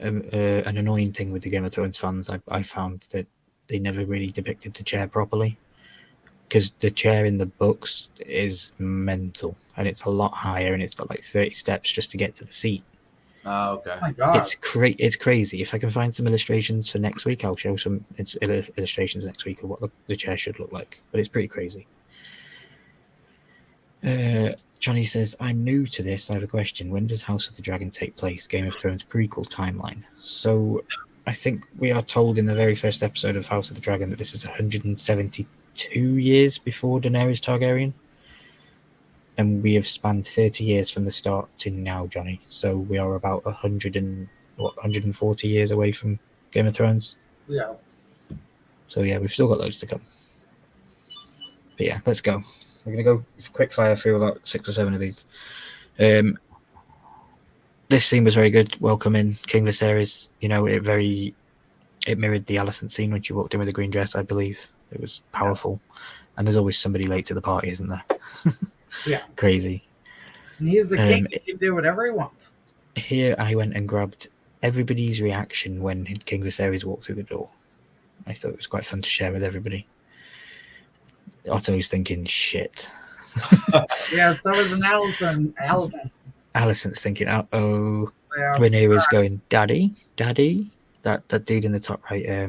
Speaker 2: an annoying thing with the Game of Thrones fans. I found that they never really depicted the chair properly, because the chair in the books is mental, and it's a lot higher, and it's got like 30 steps just to get to the seat.
Speaker 4: Oh, okay.
Speaker 3: Oh my God.
Speaker 2: It's crazy. If I can find some illustrations for next week, I'll show some illustrations next week of what the chair should look like. But it's pretty crazy. Johnny says, I'm new to this. I have a question. When does House of the Dragon take place? Game of Thrones prequel timeline. So I think we are told in the very first episode of House of the Dragon that this is 172 years before Daenerys Targaryen. And we have spanned 30 years from the start to now, Johnny. So we are about 140 years away from Game of Thrones.
Speaker 3: Yeah.
Speaker 2: So yeah, we've still got loads to come. But yeah, let's go. We're going to go quick fire through about 6 or 7 of these. This scene was very good. Welcome in King Viserys. You know, it mirrored the Alicent scene when she walked in with a green dress, I believe. It was powerful. And there's always somebody late to the party, isn't there?
Speaker 3: Yeah.
Speaker 2: Crazy.
Speaker 3: And he's the king. He can do whatever he wants.
Speaker 2: Here I went and grabbed everybody's reaction when King Viserys walked through the door. I thought it was quite fun to share with everybody. Otto's thinking, shit.
Speaker 3: Yeah, so is an Allison.
Speaker 2: Alicent's thinking, uh-oh.
Speaker 3: Yeah.
Speaker 2: Rhaenyra's going, Daddy? That dude in the top right,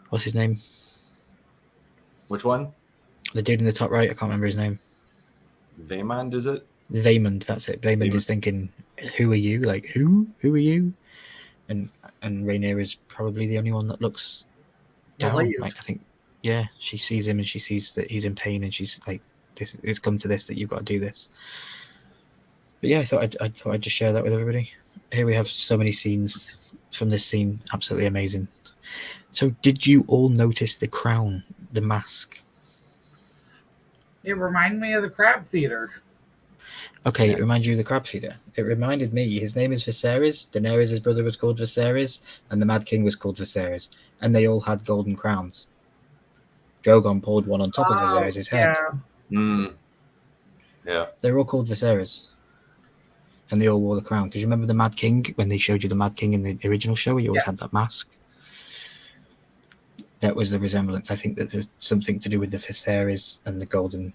Speaker 2: what's his name?
Speaker 4: Which one?
Speaker 2: The dude in the top right, I can't remember his name.
Speaker 4: Vaymond, is it?
Speaker 2: Vaymond, that's it. Vaymond is thinking, who are you? Like, who? Who are you? And Rhaenyra's probably the only one that looks down. Like, I think, yeah, she sees him and she sees that he's in pain, and she's like, it's come to this, that you've got to do this. But yeah, I thought I'd just share that with everybody. Here we have so many scenes from this scene, absolutely amazing. So did you all notice the crown, the mask?
Speaker 3: It reminded me of the crab feeder.
Speaker 2: Okay, yeah. It reminds you of the crab feeder. It reminded me, his name is Viserys, Daenerys' brother was called Viserys, and the Mad King was called Viserys, and they all had golden crowns. Drogon poured one on top of Viserys' head.
Speaker 4: Yeah.
Speaker 2: They were all called Viserys. And they all wore the crown. Because you remember the Mad King, when they showed you the Mad King in the original show, he always had that mask? That was the resemblance. I think that there's something to do with the Viserys and the golden...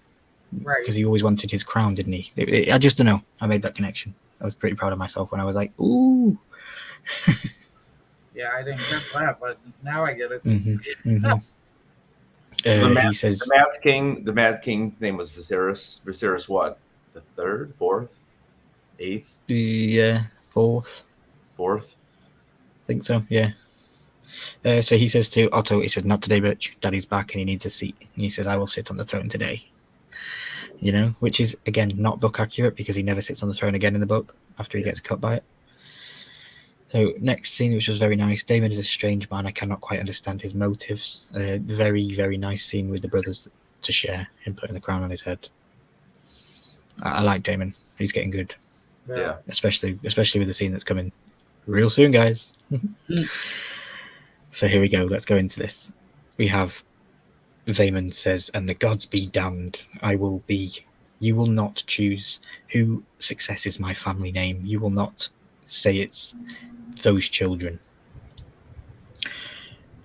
Speaker 3: Right.
Speaker 2: Because he always wanted his crown, didn't he? I just don't know. I made that connection. I was pretty proud of myself when I was like, ooh.
Speaker 3: Yeah, I didn't get that, but now I get it.
Speaker 2: He says
Speaker 4: the Mad King's name was Viserys. Viserys what? The third, fourth, eighth?
Speaker 2: Yeah, fourth. I think so, yeah. So he says to Otto, he says, not today, bitch. Daddy's back and he needs a seat. And he says, I will sit on the throne today. You know, which is, again, not book accurate because he never sits on the throne again in the book after he gets cut by it. So next scene, which was very nice. Daemon is a strange man. I cannot quite understand his motives. Very, very nice scene with the brothers to share him putting the crown on his head. I like Daemon. He's getting good.
Speaker 4: Yeah.
Speaker 2: Especially with the scene that's coming real soon, guys. So here we go. Let's go into this. We have Vaemond says, and the gods be damned. You will not choose who successes my family name. You will not say it's those children.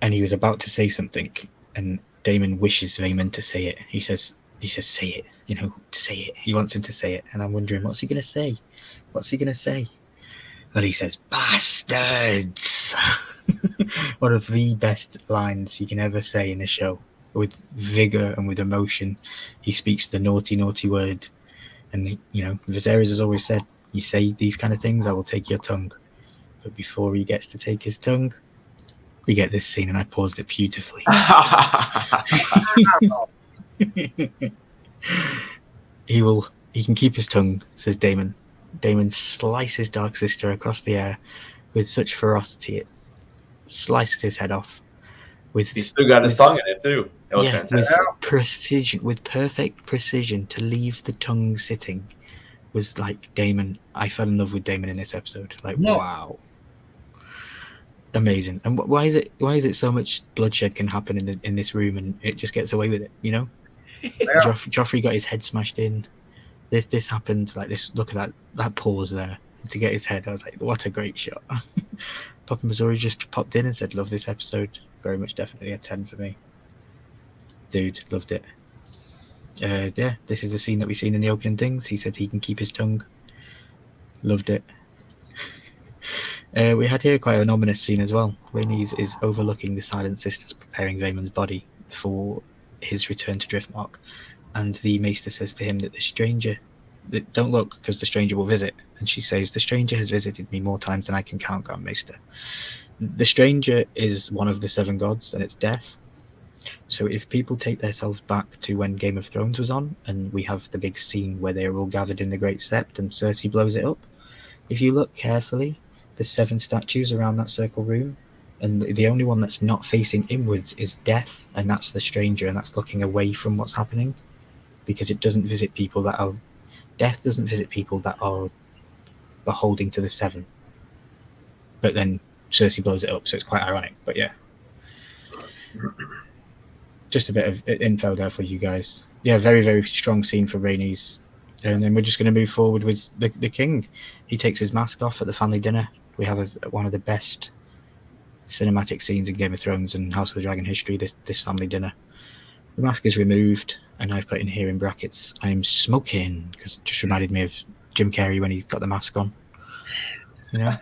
Speaker 2: And he was about to say something, and Daemon wishes Vaemond to say it. He says, say it, say it. He wants him to say it. And I'm wondering, what's he going to say? Well, he says, bastards. One of the best lines you can ever say in a show. With vigor and with emotion, he speaks the naughty, naughty word. And, Viserys has always said, you say these kind of things, I will take your tongue. But before he gets to take his tongue, we get this scene, and I paused it beautifully. He can keep his tongue, says Daemon. Daemon slices Dark Sister across the air with such ferocity, it slices his head off.
Speaker 4: He's still got his tongue in it too. That was fantastic.
Speaker 2: With perfect precision to leave the tongue sitting was like Daemon. I fell in love with Daemon in this episode. Like, wow. Amazing. And why is it so much bloodshed can happen in this room and it just gets away with it, Yeah. Joffrey got his head smashed in. This happened, like this. Look at that pause there. to get his head. I was like, what a great shot. Papa Missouri just popped in and said, love this episode. Very much, definitely a 10 for me. Dude, loved it. Yeah, this is the scene that we've seen in the opening things. He said he can keep his tongue. Loved it. We had here quite an ominous scene as well. Rhaenys is overlooking the Silent Sisters preparing Vaemon's body for his return to Driftmark, and the Maester says to him that the stranger, that don't look because the stranger will visit, and she says, the stranger has visited me more times than I can count, Grand Maester. The stranger is one of the 7 gods, and it's death. So if people take themselves back to when Game of Thrones was on, and we have the big scene where they're all gathered in the Great Sept and Cersei blows it up, if you look carefully, there's 7 statues around that circle room, and the only one that's not facing inwards is death, and that's the stranger, and that's looking away from what's happening, because it doesn't visit people that are... Death doesn't visit people that are beholding to the 7. But then Cersei blows it up, so it's quite ironic, but yeah. Just a bit of info there for you guys. Yeah, very, very strong scene for Rhaenys. And then we're just going to move forward with the king. He takes his mask off at the family dinner. We have one of the best cinematic scenes in Game of Thrones and House of the Dragon history, this family dinner. The mask is removed, and I've put in here in brackets, I'm smoking, because it just reminded me of Jim Carrey when he got the mask on. You know?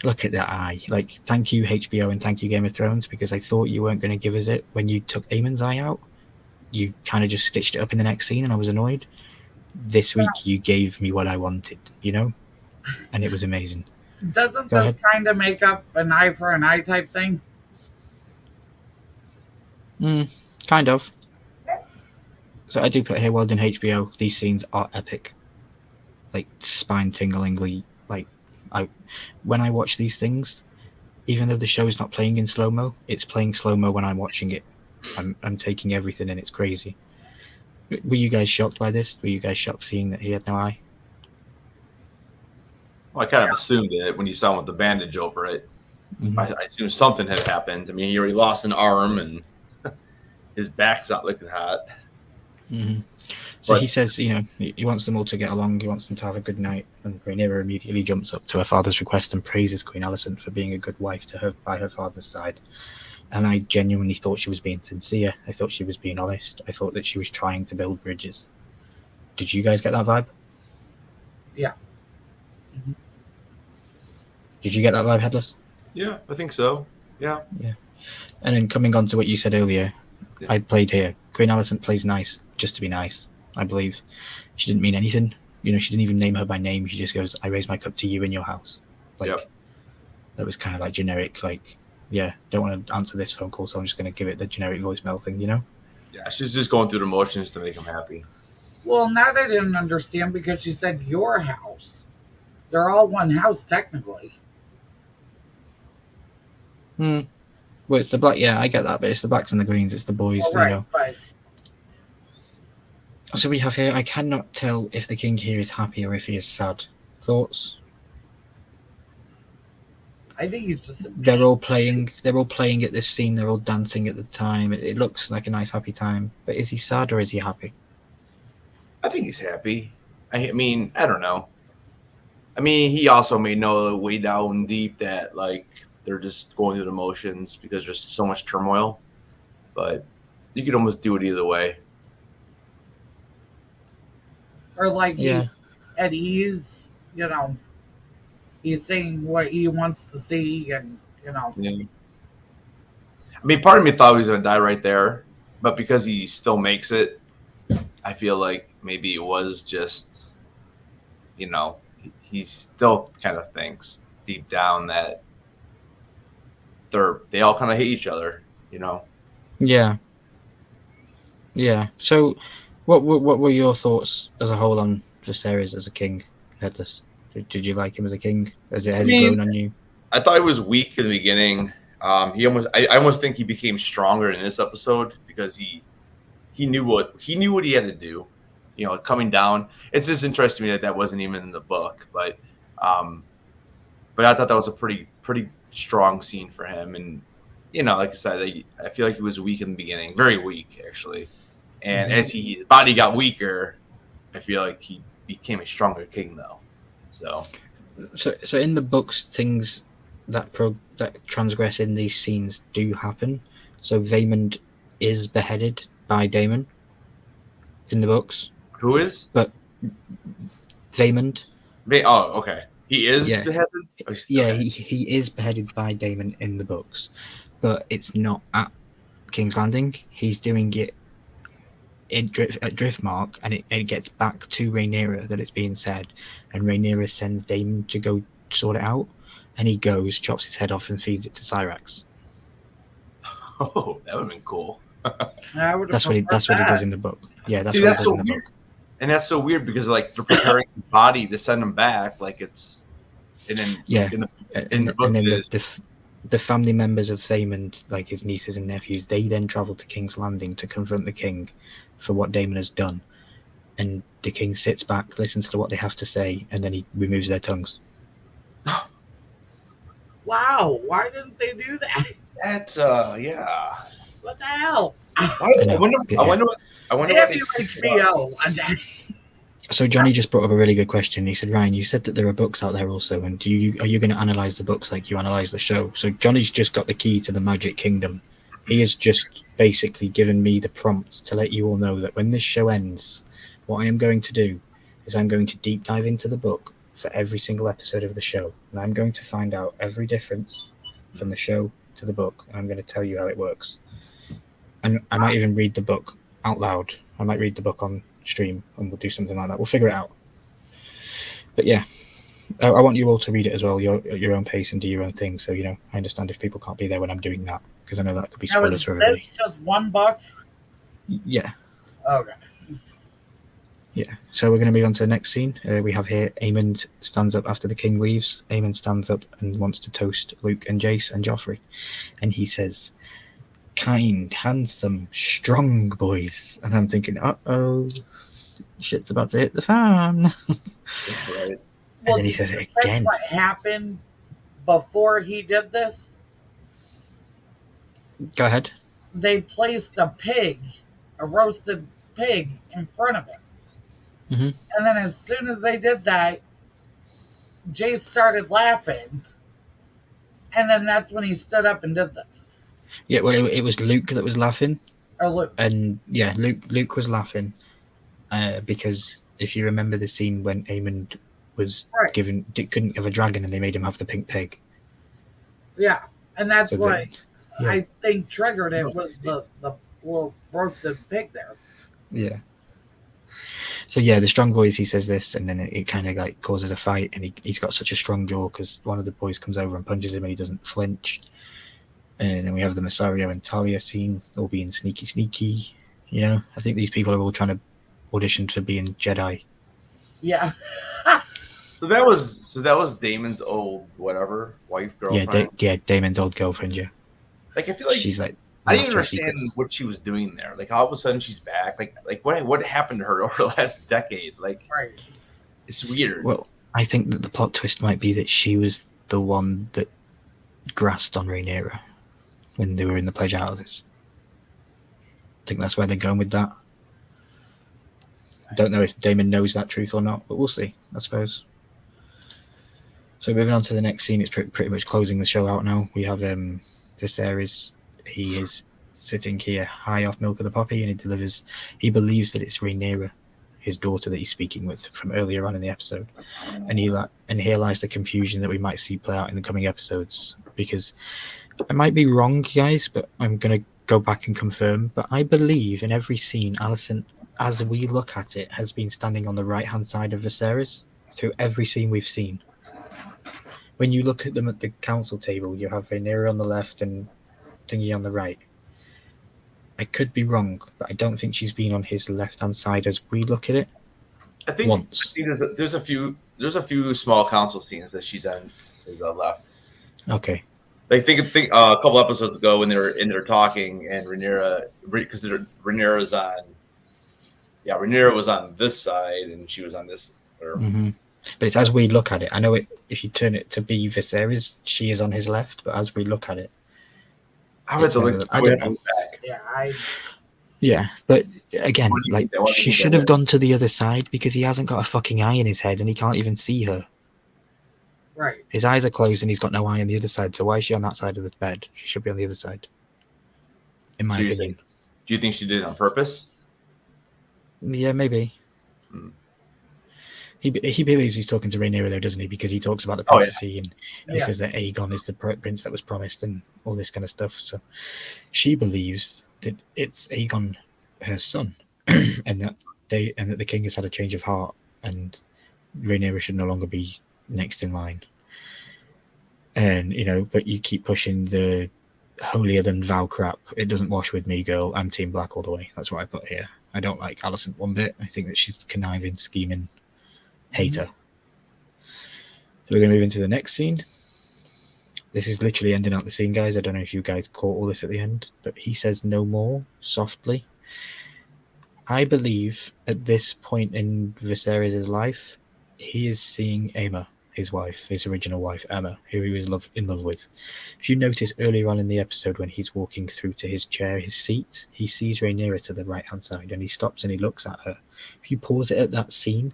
Speaker 2: Look at that eye. Like, thank you, HBO, and thank you, Game of Thrones, because I thought you weren't going to give us it when you took Aemon's eye out. You kind of just stitched it up in the next scene, and I was annoyed. This week, you gave me what I wanted, you know? And it was amazing.
Speaker 3: Doesn't
Speaker 2: Go
Speaker 3: this
Speaker 2: ahead.
Speaker 3: kind of make up an eye for an eye type thing?
Speaker 2: Kind of. So I do put here, well done, HBO. These scenes are epic. Like, spine-tinglingly. Like, when I watch these things, even though the show is not playing in slow-mo, it's playing slow-mo when I'm watching it. I'm taking everything in. It's crazy. Were you guys shocked by this? Were you guys shocked seeing that he had no eye?
Speaker 4: Well, I kind of assumed it when you saw him with the bandage over it.
Speaker 2: Mm-hmm.
Speaker 4: I assumed something had happened. I mean, he already lost an arm, and his back's not looking hot.
Speaker 2: Mm-hmm. So
Speaker 4: But
Speaker 2: he says, you know, he wants them all to get along. He wants them to have a good night. And Rhaenyra immediately jumps up to her father's request and praises Queen Alicent for being a good wife to her by her father's side. And I genuinely thought she was being sincere. I thought she was being honest. I thought that she was trying to build bridges. Did you guys get that vibe?
Speaker 3: Yeah.
Speaker 2: Mm-hmm. Did you get that vibe, Headless?
Speaker 4: yeah, I think so. Yeah.
Speaker 2: And then coming on to what you said earlier,
Speaker 4: Yeah.
Speaker 2: I played here. Queen Alicent plays nice, just to be nice, I believe. She didn't mean anything. You know, she didn't even name her by name. She just goes, I raise my cup to you in your house. Like,
Speaker 4: Yep.
Speaker 2: That was kind of like generic, like, yeah, don't want to answer this phone call, so I'm just going to give it the generic voicemail thing, you know?
Speaker 4: Yeah, she's just going through the motions to make him happy.
Speaker 3: Well, that I didn't understand because she said your house. They're all one house, technically.
Speaker 2: Well, it's the black, yeah, I get that, but it's the blacks and the greens, it's the boys,
Speaker 3: Well, right,
Speaker 2: you know.
Speaker 3: but
Speaker 2: So we have here, I cannot tell if the king here is happy or if he is sad. Thoughts?
Speaker 3: I think he's just.
Speaker 2: They're all playing at this scene, they're all dancing at the time. It looks like a nice, happy time. But is he sad or is he happy?
Speaker 4: I think he's happy. I mean, I don't know. I mean, he also may know way down deep that, like, they're just going through the motions because there's so much turmoil. But you could almost do it either way.
Speaker 3: Or like
Speaker 2: Yeah.
Speaker 3: he's at ease, you know. He's saying what he wants to see, and, you know.
Speaker 4: Yeah. I mean, part of me thought he was going to die right there. But because he still makes it, I feel like maybe it was just, you know, he still kind of thinks deep down that they all kind of hate each other, you know.
Speaker 2: Yeah. So, what were your thoughts as a whole on Viserys as a king, Headless? Did you like him as a king? Has he grown on you?
Speaker 4: I thought he was weak in the beginning. I almost think he became stronger in this episode because he knew what he had to do. You know, coming down. It's just interesting to me that wasn't even in the book, but I thought that was a pretty strong scene for him. And you know, like I said, I feel like he was weak in the beginning, very weak actually. And as his body got weaker, I feel like he became a stronger king though. So
Speaker 2: So in the books, things that transgress in these scenes do happen. So Vaymond is beheaded by Daemon in the books,
Speaker 4: Who is?
Speaker 2: but Vaymond,
Speaker 4: Oh, okay. He is
Speaker 2: yeah,
Speaker 4: beheaded. Oh,
Speaker 2: yeah,
Speaker 4: okay.
Speaker 2: he is beheaded by Daemon in the books, but it's not at King's Landing. He's doing it at Driftmark, and it gets back to Rhaenyra that it's being said, and Rhaenyra sends Daemon to go sort it out, and he goes, chops his head off, and feeds it to Syrax.
Speaker 4: Oh, that would have been cool.
Speaker 3: I would have
Speaker 2: That's what he does in the book. Yeah, that's
Speaker 4: See,
Speaker 2: what he
Speaker 4: that's
Speaker 2: does
Speaker 4: so
Speaker 2: in the
Speaker 4: weird.
Speaker 2: book.
Speaker 4: And that's so weird because like they're preparing his body to send him back, like it's, and then
Speaker 2: Yeah,
Speaker 4: in
Speaker 2: and
Speaker 4: the book
Speaker 2: then
Speaker 4: it is,
Speaker 2: the family members of Vaymond, like his nieces and nephews, they then travel to King's Landing to confront the king for what Daemon has done. And the king sits back, listens to what they have to say, and then he removes their tongues.
Speaker 3: Wow, why didn't they do that?
Speaker 4: that's yeah.
Speaker 3: What the hell?
Speaker 4: I wonder
Speaker 3: Damn
Speaker 4: what they
Speaker 3: you, HBO.
Speaker 2: So Johnny just brought up a really good question. He said, Ryan, you said that there are books out there also, and are you going to analyze the books like you analyze the show? So Johnny's just got the key to the Magic Kingdom. He has just basically given me the prompts to let you all know that when this show ends, what I am going to do is I'm going to deep dive into the book for every single episode of the show, and I'm going to find out every difference from the show to the book, and I'm going to tell you how it works. And I might even read the book out loud. I might read the book on stream, and we'll do something like that. We'll figure it out. But yeah, I want you all to read it as well, at your own pace and do your own thing. So, I understand if people can't be there when I'm doing that, because I know that could be
Speaker 3: Now,
Speaker 2: spoilers
Speaker 3: is
Speaker 2: for everybody.
Speaker 3: this just one book?
Speaker 2: Yeah.
Speaker 3: Okay.
Speaker 2: Yeah. So we're going to move on to the next scene. We have here Aemond stands up after the king leaves. Aemond stands up and wants to toast Luke and Jace and Joffrey. And he says, kind, handsome, strong boys. And I'm thinking, uh-oh, shit's about to hit the fan.
Speaker 4: Right.
Speaker 2: And then he says it again.
Speaker 3: That's what happened before he did this.
Speaker 2: Go ahead.
Speaker 3: They placed a roasted pig in front of him.
Speaker 2: Mm-hmm.
Speaker 3: And then as soon as they did that, Jace started laughing. And then that's when he stood up and did this.
Speaker 2: Yeah, well, it was Luke that was laughing.
Speaker 3: Or Luke.
Speaker 2: And yeah, Luke was laughing because if you remember the scene when Aemond was couldn't have a dragon and they made him have the pink pig.
Speaker 3: Yeah, and that's
Speaker 2: So
Speaker 3: what I think triggered it was the little roasted pig there.
Speaker 2: Yeah. So yeah, the strong boys, he says this, and then it kind of like causes a fight, and he's got such a strong jaw because one of the boys comes over and punches him and he doesn't flinch. And then we have the Massario and Talia scene, all being sneaky. I think these people are all trying to audition to being Jedi.
Speaker 3: Yeah.
Speaker 4: So that was Damon's old wife, girlfriend.
Speaker 2: Yeah, Damon's old girlfriend. Yeah.
Speaker 4: Like I feel like
Speaker 2: she's like.
Speaker 4: I didn't understand what she was doing there. Like all of a sudden she's back. Like what happened to her over the last decade? Like it's weird.
Speaker 2: Well, I think that the plot twist might be that she was the one that grasped on Rhaenyra when they were in the pleasure houses. I think that's where they're going with that. I don't know if Daemon knows that truth or not, but we'll see, I suppose. So moving on to the next scene, it's pretty much closing the show out now. We have Viserys. He is sitting here high off Milk of the Poppy, and he believes that it's Rhaenyra, his daughter, that he's speaking with from earlier on in the episode. And here lies the confusion that we might see play out in the coming episodes, because I might be wrong, guys, but I'm going to go back and confirm, but I believe in every scene, Alicent, as we look at it, has been standing on the right-hand side of Viserys through every scene we've seen. When you look at them at the council table, you have Rhaenyra on the left and Thingy on the right. I could be wrong, but I don't think she's been on his left-hand side as we look at it.
Speaker 4: I think
Speaker 2: once.
Speaker 4: There's a few small council scenes that she's on the left.
Speaker 2: Okay.
Speaker 4: Like think a couple episodes ago when they were in there talking, and Rhaenyra was on this side and she was on this.
Speaker 2: Mm-hmm. But it's as we look at it. I know if you turn it to be Viserys, she is on his left, but as we look at it,
Speaker 4: I don't know.
Speaker 2: Yeah, but again, like she should have gone to the other side because he hasn't got a fucking eye in his head and he can't even see her.
Speaker 3: Right.
Speaker 2: His eyes are closed and he's got no eye on the other side. So why is she on that side of the bed? She should be on the other side, in my opinion.
Speaker 4: Do you think she did it on purpose?
Speaker 2: Yeah, maybe.
Speaker 4: Hmm.
Speaker 2: He believes he's talking to Rhaenyra, though, doesn't he? Because he talks about the
Speaker 4: Oh, yeah.
Speaker 2: prophecy and he says that Aegon is the prince that was promised and all this kind of stuff. So she believes that it's Aegon, her son, and that the king has had a change of heart and Rhaenyra should no longer be next in line. And but you keep pushing the holier than thou crap. It doesn't wash with me, girl. I'm Team Black all the way. That's what I put here. I don't like Alicent one bit. I think that she's conniving, scheming hater. So we're going to move into the next scene. This is literally ending out the scene, guys. I don't know if you guys caught all this at the end, but he says no more softly. I believe at this point in Viserys' life, he is seeing Aemma, his wife, his original wife, Aemma, who he was in love with. If you notice earlier on in the episode when he's walking through to his chair, his seat, he sees Rhaenyra to the right-hand side and he stops and he looks at her. If you pause it at that scene,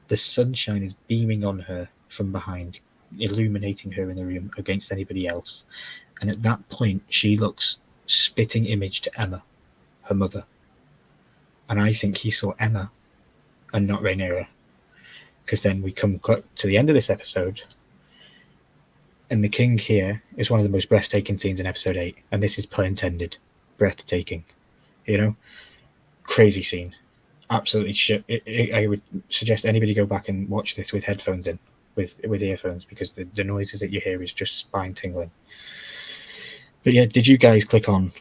Speaker 2: the sunshine is beaming on her from behind, illuminating her in the room against anybody else. And at that point, she looks spitting image to Aemma, her mother. And I think he saw Aemma and not Rhaenyra. Because then we come to the end of this episode, and the king here is one of the most breathtaking scenes in episode 8. And this is pun intended. Breathtaking. Crazy scene. Absolutely shit. I would suggest anybody go back and watch this with headphones in, with earphones, because the noises that you hear is just spine tingling. But yeah, did you guys click on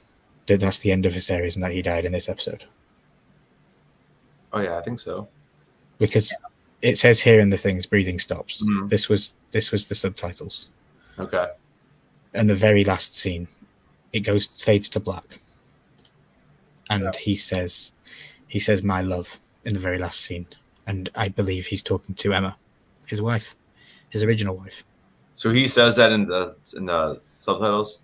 Speaker 2: that that's the end of Viserys and that he died in this episode?
Speaker 4: Oh yeah, I think so.
Speaker 2: Because it says here in the things, breathing stops.
Speaker 4: Mm-hmm.
Speaker 2: This was the subtitles.
Speaker 4: Okay.
Speaker 2: And the very last scene, it fades to black, and he says my love in the very last scene, and I believe he's talking to Aemma, his wife, his original wife.
Speaker 4: So he says that in the subtitles.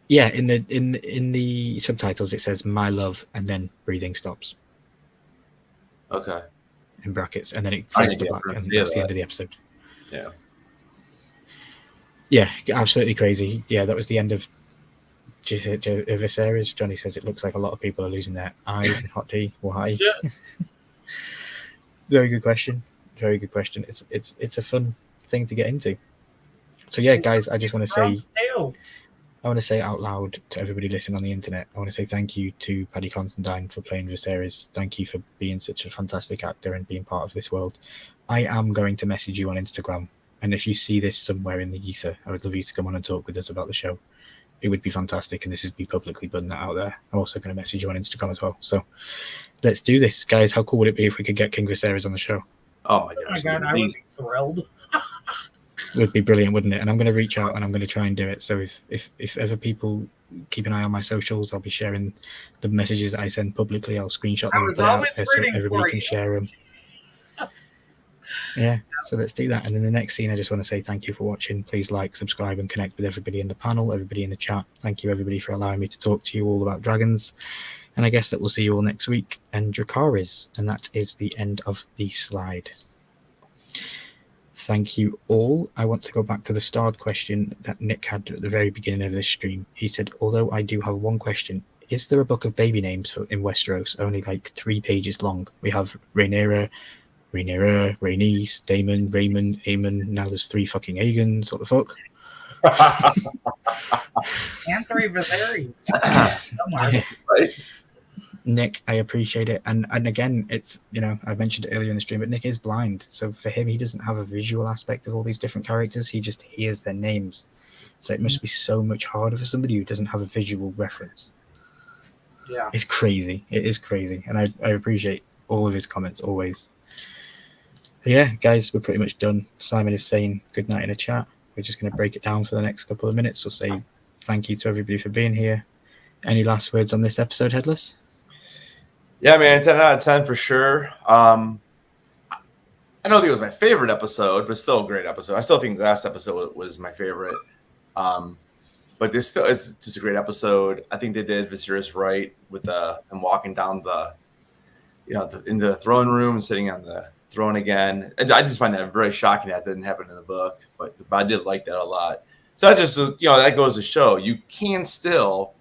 Speaker 2: Yeah, in the subtitles it says my love and then breathing stops.
Speaker 4: Okay.
Speaker 2: In brackets, and then it fades to black, and that's the end of the episode.
Speaker 4: Yeah.
Speaker 2: Yeah, absolutely crazy. Yeah, that was the end of Viserys. Johnny says it looks like a lot of people are losing their eyes. Hot tea, why? Yeah. Very good question. Very good question. It's a fun thing to get into. So yeah, guys, I just want to say, I want to say out loud to everybody listening on the internet, I want to say thank you to Paddy Constantine for playing Viserys. Thank you for being such a fantastic actor and being part of this world. I am going to message you on Instagram, and if you see this somewhere in the ether, I would love you to come on and talk with us about the show. It would be fantastic, and this is me publicly putting that out there. I'm also going to message you on Instagram as well. So let's do this, guys. How cool would it be if we could get King Viserys on the show?
Speaker 4: Oh my God,
Speaker 3: I would be thrilled.
Speaker 2: It would be brilliant, wouldn't it? And I'm going to reach out and I'm going to try and do it. So if ever people keep an eye on my socials, I'll be sharing the messages that I send publicly. I'll screenshot them and put it out there so everybody can share them. Yeah, so let's do that. And then the next scene, I just want to say thank you for watching. Please like, subscribe, and connect with everybody in the panel, everybody in the chat. Thank you, everybody, for allowing me to talk to you all about dragons. And I guess that we'll see you all next week. And Dracarys, and that is the end of the slide. Thank you all. I want to go back to the starred question that Nick had at the very beginning of this stream. He said, although I do have one question, is there a book of baby names in Westeros, only like 3 pages long? We have Rhaenyra, Rhaenys, Daemon, Raymond, Aemon. Now there's 3 fucking Aegons. What the fuck?
Speaker 3: And 3 Viserys.
Speaker 4: Right?
Speaker 2: Nick, I appreciate it. And again, it's, I mentioned it earlier in the stream, but Nick is blind. So for him, he doesn't have a visual aspect of all these different characters. He just hears their names. So it must be so much harder for somebody who doesn't have a visual reference.
Speaker 3: Yeah.
Speaker 2: It's crazy. It is crazy. And I appreciate all of his comments always. Yeah, guys, we're pretty much done. Simon is saying good night in the chat. We're just going to break it down for the next couple of minutes. We'll say thank you to everybody for being here. Any last words on this episode, Headless?
Speaker 4: Yeah, man, 10 out of 10 for sure. I don't think it was my favorite episode, but still a great episode. I still think the last episode was my favorite. But it's just a great episode. I think they did Viserys right with him walking down in the throne room, sitting on the throne again. And I just find that very shocking that didn't happen in the book, but I did like that a lot. So that just, that goes to show you can still,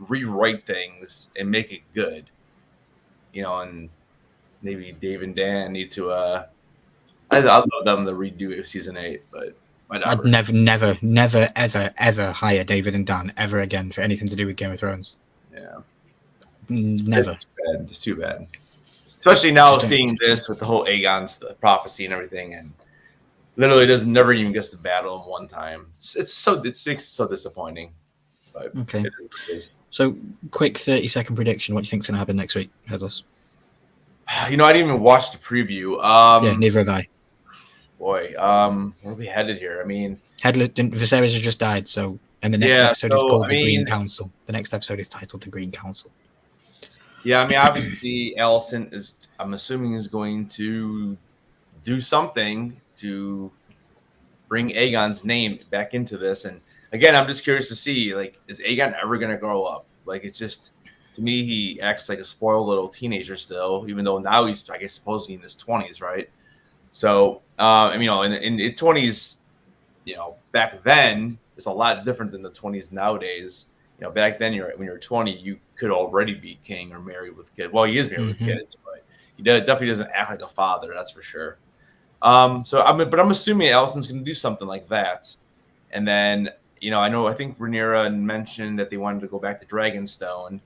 Speaker 4: rewrite things and make it good, and maybe Dave and Dan need to, I'd love them to redo season 8, but whatever.
Speaker 2: I'd never, ever hire David and Dan ever again for anything to do with Game of Thrones.
Speaker 4: Yeah.
Speaker 2: Never.
Speaker 4: It's too bad. Especially now seeing this with the whole Aegon's the prophecy and everything, and literally never even gets to battle in one time. It's so disappointing. But
Speaker 2: okay.
Speaker 4: It is.
Speaker 2: So, quick 30-second prediction. What do you think's going to happen next week, Headless?
Speaker 4: I didn't even watch the preview.
Speaker 2: Yeah, neither have I.
Speaker 4: Boy, where are we headed here? I mean,
Speaker 2: Viserys has just died, and the next episode is called The Green Council. The next episode is titled The Green Council.
Speaker 4: Yeah, I mean, obviously, Alicent I'm assuming, is going to do something to bring Aegon's name back into this. And again, I'm just curious to see, is Aegon ever going to grow up? It's just, to me, he acts like a spoiled little teenager still, even though now he's, I guess, supposedly in his 20s, right? So, in the 20s, back then, it's a lot different than the 20s nowadays. Back then, when you're 20, you could already be king or married with kids. Well, he is married with kids, but he definitely doesn't act like a father. That's for sure. But I'm assuming Alicent's going to do something like that. And then, I think Rhaenyra mentioned that they wanted to go back to Dragonstone,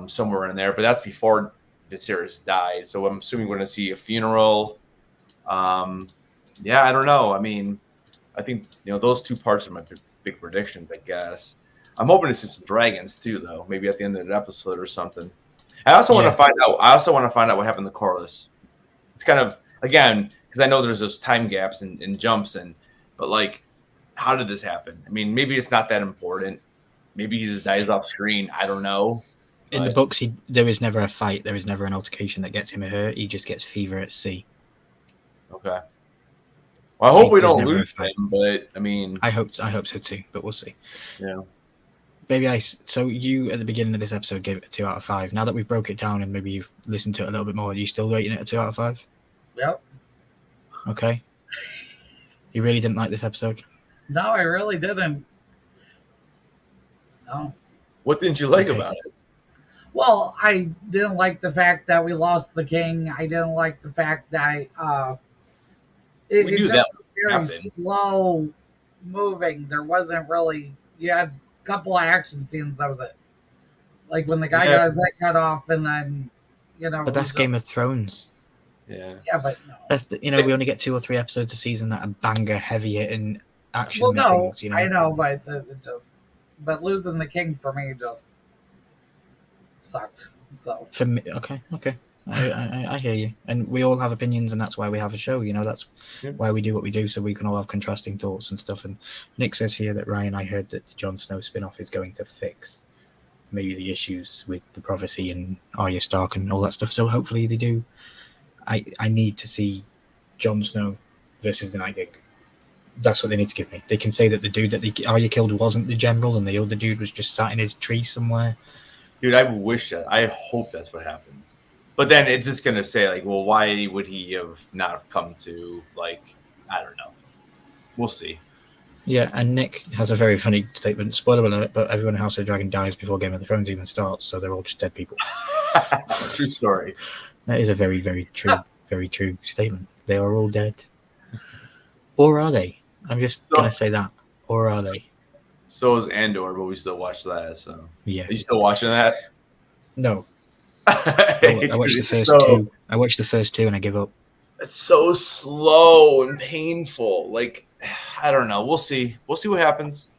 Speaker 4: somewhere in there, but that's before Viserys died. So I'm assuming we're going to see a funeral. I don't know. I mean, I think, those two parts are my big predictions, I guess. I'm hoping to see some dragons too, though. Maybe at the end of the episode or something. I also want to find out. What happened to Corlys. It's kind of, again, because I know there's those time gaps and jumps, but how did this happen? I mean, maybe it's not that important. Maybe he just dies off screen. I don't know.
Speaker 2: In the books, there is never a fight. There is never an altercation that gets him hurt. He just gets fever at sea.
Speaker 4: Okay. Well, I hope we don't lose him, but I mean,
Speaker 2: I hope so too, but we'll see.
Speaker 4: Yeah.
Speaker 2: Baby Ice, so you at the beginning of this episode gave it a 2 out of 5. Now that we've broke it down and maybe you've listened to it a little bit more, are you still rating it a 2 out of 5?
Speaker 3: Yep.
Speaker 2: Okay. You really didn't like this episode?
Speaker 3: No, I really didn't. No.
Speaker 4: What didn't you like about it?
Speaker 3: Well, I didn't like the fact that we lost the king. I didn't like the fact that it just was very slow moving. There wasn't really. You had a couple of action scenes. That was it. Like when the guy got his head cut off, and then
Speaker 2: But that's Game of Thrones.
Speaker 4: Yeah.
Speaker 3: Yeah, but no.
Speaker 2: That's we only get 2 or 3 episodes a season that are banger, heavy hitting action.
Speaker 3: Well, no,
Speaker 2: things,
Speaker 3: I know, but but losing the king for me just sucked. So
Speaker 2: for me, okay. I hear you, and we all have opinions, and that's why we have a show. That's why we do what we do, so we can all have contrasting thoughts and stuff. And Nick says here that Ryan, I heard that the Jon Snow spin-off is going to fix maybe the issues with the prophecy and Arya Stark and all that stuff. So hopefully they do. I need to see Jon Snow versus the Night King. That's what they need to give me. They can say that the dude that Arya killed wasn't the general, and the other dude was just sat in his tree somewhere.
Speaker 4: Dude, I hope that's what happens. But then it's just going to say, well, why would he not have come to, I don't know. We'll see.
Speaker 2: Yeah, and Nick has a very funny statement. Spoiler alert, but everyone in House of the Dragon dies before Game of Thrones even starts, so they're all just dead people.
Speaker 4: True story.
Speaker 2: That is a very, very true statement. They are all dead. Or are they? I'm just going to say that. Or are they?
Speaker 4: So is Andor, but we still watch that, so.
Speaker 2: Yeah.
Speaker 4: Are you still watching that?
Speaker 2: No. I watched the first 2. I watched the first 2 and I give up.
Speaker 4: It's so slow and painful. I don't know. We'll see. We'll see what happens.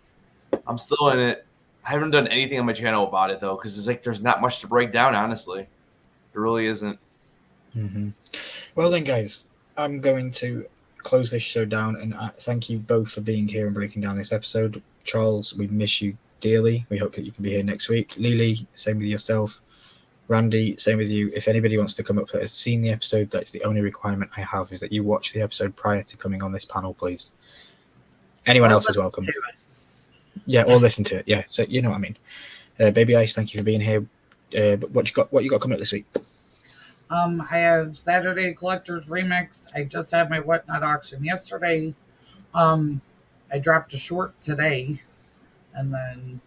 Speaker 4: I'm still in it. I haven't done anything on my channel about it, though, because it's there's not much to break down, honestly. There really isn't.
Speaker 2: Mm-hmm. Well then, guys, I'm going to close this show down, and thank you both for being here and breaking down this episode. Charles, we miss you dearly. We hope that you can be here next week. Lily, same with yourself. Randy, same with you. If anybody wants to come up that has seen the episode, that's the only requirement I have, is that you watch the episode prior to coming on this panel, please. Anyone else is welcome. Yeah, or listen to it. Yeah, so you know what I mean. Baby Ice, thank you for being here. But what you got coming up this week?
Speaker 3: I have Saturday Collector's Remix. I just had my Whatnot auction yesterday. I dropped a short today, and then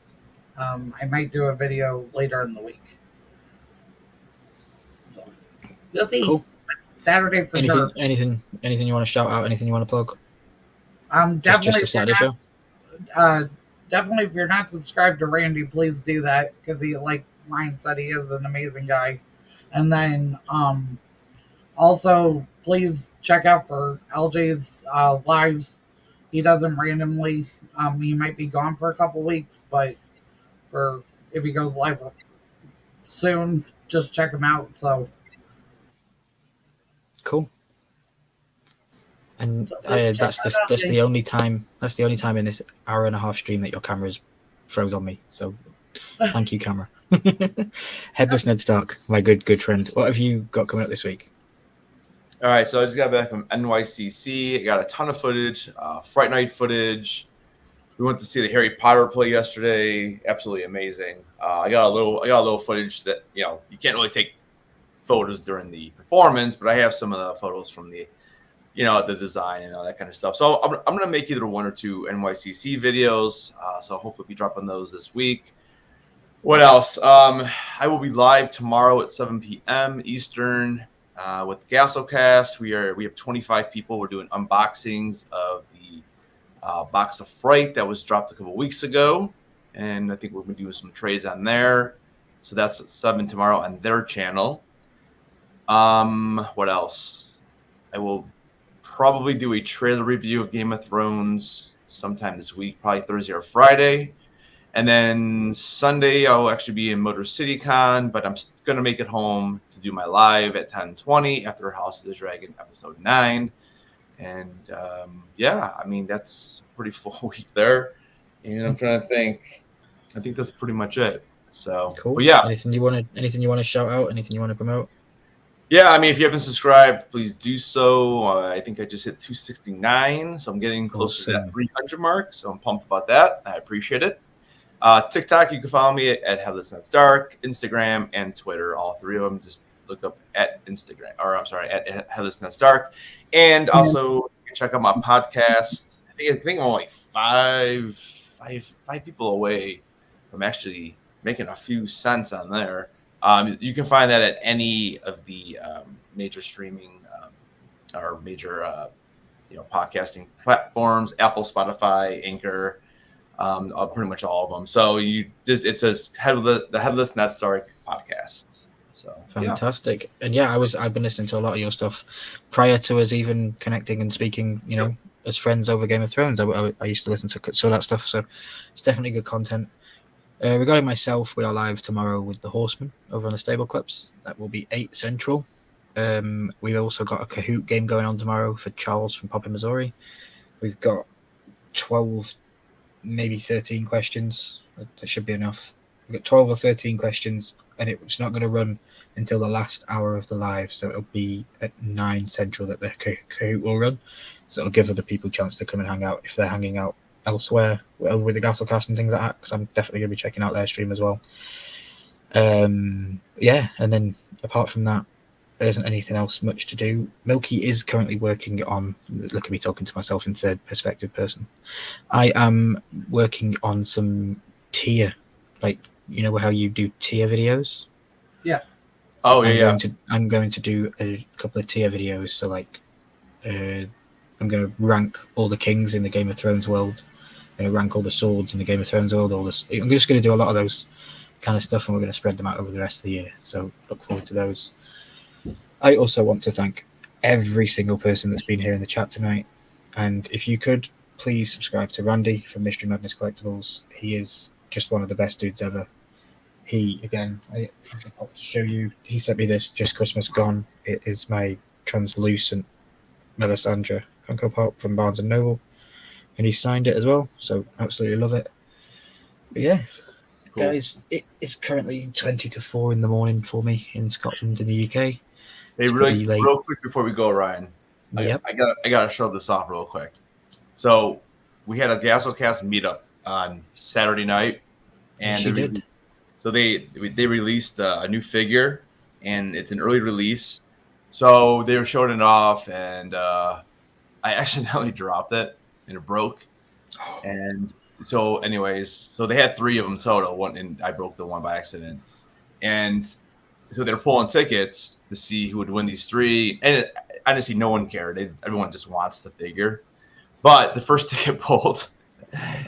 Speaker 3: I might do a video later in the week. So, you'll see.
Speaker 2: Cool.
Speaker 3: Saturday for sure.
Speaker 2: Anything you want to shout out? Anything you want to plug?
Speaker 3: Definitely.
Speaker 2: Just a Saturday show.
Speaker 3: Definitely, if you're not subscribed to Randy, please do that because he, like Ryan said, he is an amazing guy. And then, also, please check out for LJ's lives. He does them randomly. He might be gone for a couple weeks, but if he goes live soon, just check him out. So
Speaker 2: cool. And
Speaker 3: So let's check that out,
Speaker 2: that's
Speaker 3: Jake.
Speaker 2: the only time in this hour and a half stream that your camera froze on me. So thank you, camera. Headless Ned Stark, my good friend. What have you got coming up this week?
Speaker 4: All right, so I just got back from NYCC. I got a ton of footage, Fright Night footage. We went to see the Harry Potter play yesterday. Absolutely amazing. I got a little footage that you can't really take photos during the performance, but I have some of the photos from the the design and all that kind of stuff. So I'm gonna make either one or two NYCC videos. So hopefully be dropping those this week. What else? I will be live tomorrow at 7 p.m. Eastern with Gasolcast. We have 25 people. We're doing unboxings of the Box of Fright that was dropped a couple weeks ago, and I think we're gonna do some trades on there. So that's at 7 tomorrow on their channel. What else? I will probably do a trailer review of Game of Thrones sometime this week, probably Thursday or Friday. And then Sunday, I'll actually be in Motor City Con, but I'm going to make it home to do my live at 10:20 after House of the Dragon episode 9. And that's a pretty full week there. And I'm trying to think. I think that's pretty much it. So
Speaker 2: Cool.
Speaker 4: But yeah.
Speaker 2: Anything you want to shout out? Anything you want to promote?
Speaker 4: Yeah, I mean, if you haven't subscribed, please do so. I think I just hit 269, so I'm getting closer to that 300 mark. So I'm pumped about that. I appreciate it. TikTok, you can follow me at Headless Ned Stark, Instagram and Twitter, all three of them. Just look up at at Headless Ned Stark, and also you can check out my podcast. I think I'm only five people away from actually making a few cents on there. You can find that at any of the major streaming or major podcasting platforms: Apple, Spotify, Anchor, pretty much all of them. So it says the Headless Ned Stark podcast. So
Speaker 2: fantastic. And I've been listening to a lot of your stuff prior to us even connecting and speaking. As friends over Game of Thrones. I used to listen to some of that stuff. So it's definitely good content. Regarding myself, we are live tomorrow with the Horsemen over on the Stable Clips. That will be 8 Central. We've also got a Kahoot game going on tomorrow for Charles from Poppy, Missouri. We've got 12, maybe 13 questions. That should be enough. We've got 12 or 13 questions, and it's not going to run until the last hour of the live. So it'll be at 9 Central that the Kahoot will run. So it'll give other people a chance to come and hang out if they're hanging out elsewhere with the Gasolcast and things like that, because I'm definitely going to be checking out their stream as well. And then apart from that, there isn't anything else much to do. Milky is currently working on, look at me talking to myself in third perspective person. I am working on some tier, like, how you do tier videos?
Speaker 3: Yeah.
Speaker 2: I'm going to do a couple of tier videos. So I'm going to rank all the kings in the Game of Thrones world. I'm going to rank all the swords in the Game of Thrones world. I'm just going to do a lot of those kind of stuff, and we're going to spread them out over the rest of the year. So look forward to those. I also want to thank every single person that's been here in the chat tonight. And if you could, please subscribe to Randy from Mystery Madness Collectibles. He is just one of the best dudes ever. I'll show you. He sent me this just Christmas gone. It is my translucent Melisandre Funko Pop from Barnes & Noble. And he signed it as well, so absolutely love it. But yeah, cool. Guys, it is currently 20 to 4 in the morning for me in Scotland in the UK.
Speaker 4: Hey, real quick before we go, Ryan.
Speaker 2: Yep.
Speaker 4: I gotta show this off real quick. So we had a Gasolcast meetup on Saturday night, and they released a new figure, and it's an early release. So they were showing it off, and I accidentally dropped it, and it broke. And so, anyways, so they had 3 of them total. One, and I broke the one by accident. And so they're pulling tickets to see who would win these 3. And honestly, no one cared. Everyone just wants the figure. But the first ticket pulled,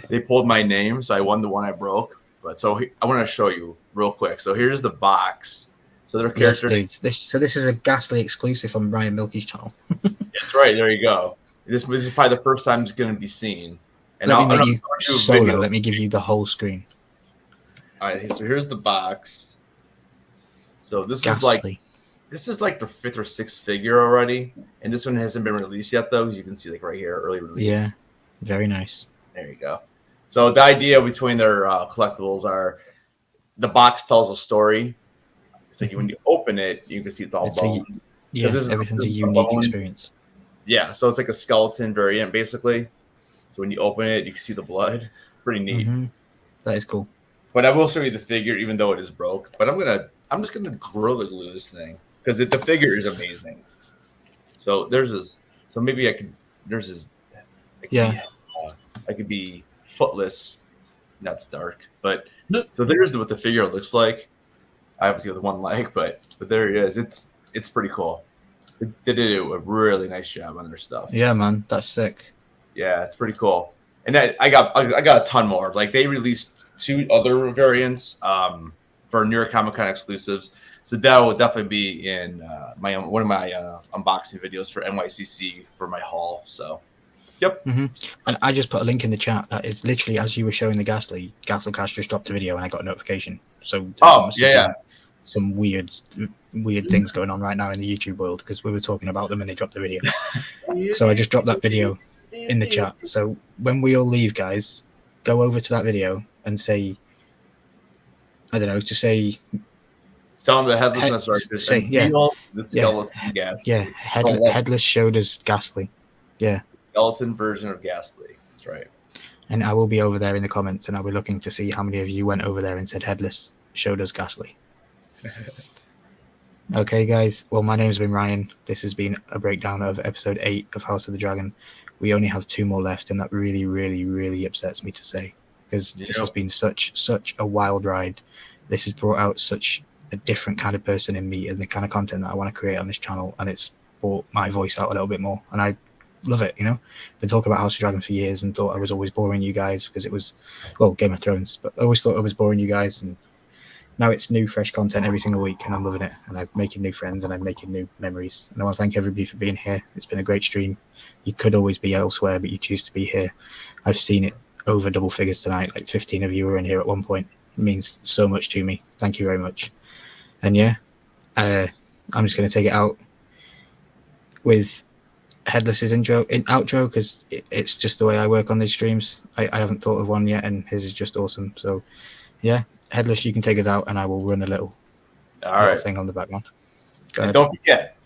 Speaker 4: they pulled my name, so I won the one I broke. But so I want to show you real quick. So here's the box. So their character.
Speaker 2: Yes, dude. This is a Ghastly exclusive on Ryan Milky's channel.
Speaker 4: That's right. There you go. This is probably the first time it's going to be seen. And
Speaker 2: Let me
Speaker 4: I'll
Speaker 2: make you
Speaker 4: do a
Speaker 2: solo.
Speaker 4: video.
Speaker 2: Let me give you the whole screen.
Speaker 4: All right. So here's the box. So this
Speaker 2: Ghastly.
Speaker 4: is like the 5th or 6th figure already, and this one hasn't been released yet though. As you can see, like right here, early release.
Speaker 2: Yeah, very nice.
Speaker 4: There you go. So the idea between their collectibles are the box tells a story. So when you open it, you can see it's all bone.
Speaker 2: Everything's a unique experience.
Speaker 4: Yeah, so it's like a skeleton variant basically. So when you open it, you can see the blood. Pretty neat.
Speaker 2: Mm-hmm. That is cool.
Speaker 4: But I will show you the figure, even though it is broke. But I'm just gonna Gorilla Glue this thing because the figure is amazing. So there's this. So maybe I could. There's this. I could be footless. That's dark. But so there's what the figure looks like. I obviously with one leg, but there it is. It's pretty cool. They did a really nice job on their stuff.
Speaker 2: Yeah, man, that's sick.
Speaker 4: Yeah, it's pretty cool. And I got a ton more. Like they released 2 other variants for New York Comic Con exclusives. So that will definitely be in one of my unboxing videos for NYCC for my haul. So, yep.
Speaker 2: Mm-hmm. And I just put a link in the chat that is literally as you were showing the Ghastly Cast just dropped a video and I got a notification. So some weird things going on right now in the YouTube world because we were talking about them and they dropped the video. So I just dropped that video in the chat. So when we all leave, guys, go over to that video and say, I don't know, just say.
Speaker 4: Tell them the headlessness right. The skeleton Ghastly.
Speaker 2: Yeah, headless showed us Ghastly. Yeah.
Speaker 4: Skeleton version of Ghastly. That's right.
Speaker 2: And I will be over there in the comments and I'll be looking to see how many of you went over there and said headless showed us Ghastly. Okay, guys. Well, my name's been Ryan. This has been a breakdown of episode 8 of House of the Dragon. We only have 2 more left, and that really, really, really upsets me to say because this has been such a wild ride. This has brought out such a different kind of person in me and the kind of content that I want to create on this channel, and it's brought my voice out a little bit more, and I love it. Been talking about House of Dragon for years and thought I was always boring you guys because it was, well, Game of Thrones, but I always thought I was boring you guys, and now it's new, fresh content every single week, and I'm loving it, and I'm making new friends, and I'm making new memories, and I want to thank everybody for being here. It's been a great stream. You could always be elsewhere, but you choose to be here. I've seen it over double figures tonight, like 15 of you were in here at one point. It means so much to me. Thank you very much. And yeah, I'm just going to take it out with Headless's outro, because it's just the way I work on these streams. I haven't thought of one yet, and his is just awesome. So yeah, Headless, you can take us out, and I will run a little thing on the background. Go ahead.
Speaker 4: Don't forget,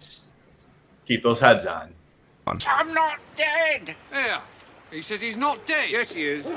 Speaker 4: keep those heads on.
Speaker 5: I'm not dead. Yeah. He says he's not dead. Yes, he is. I'm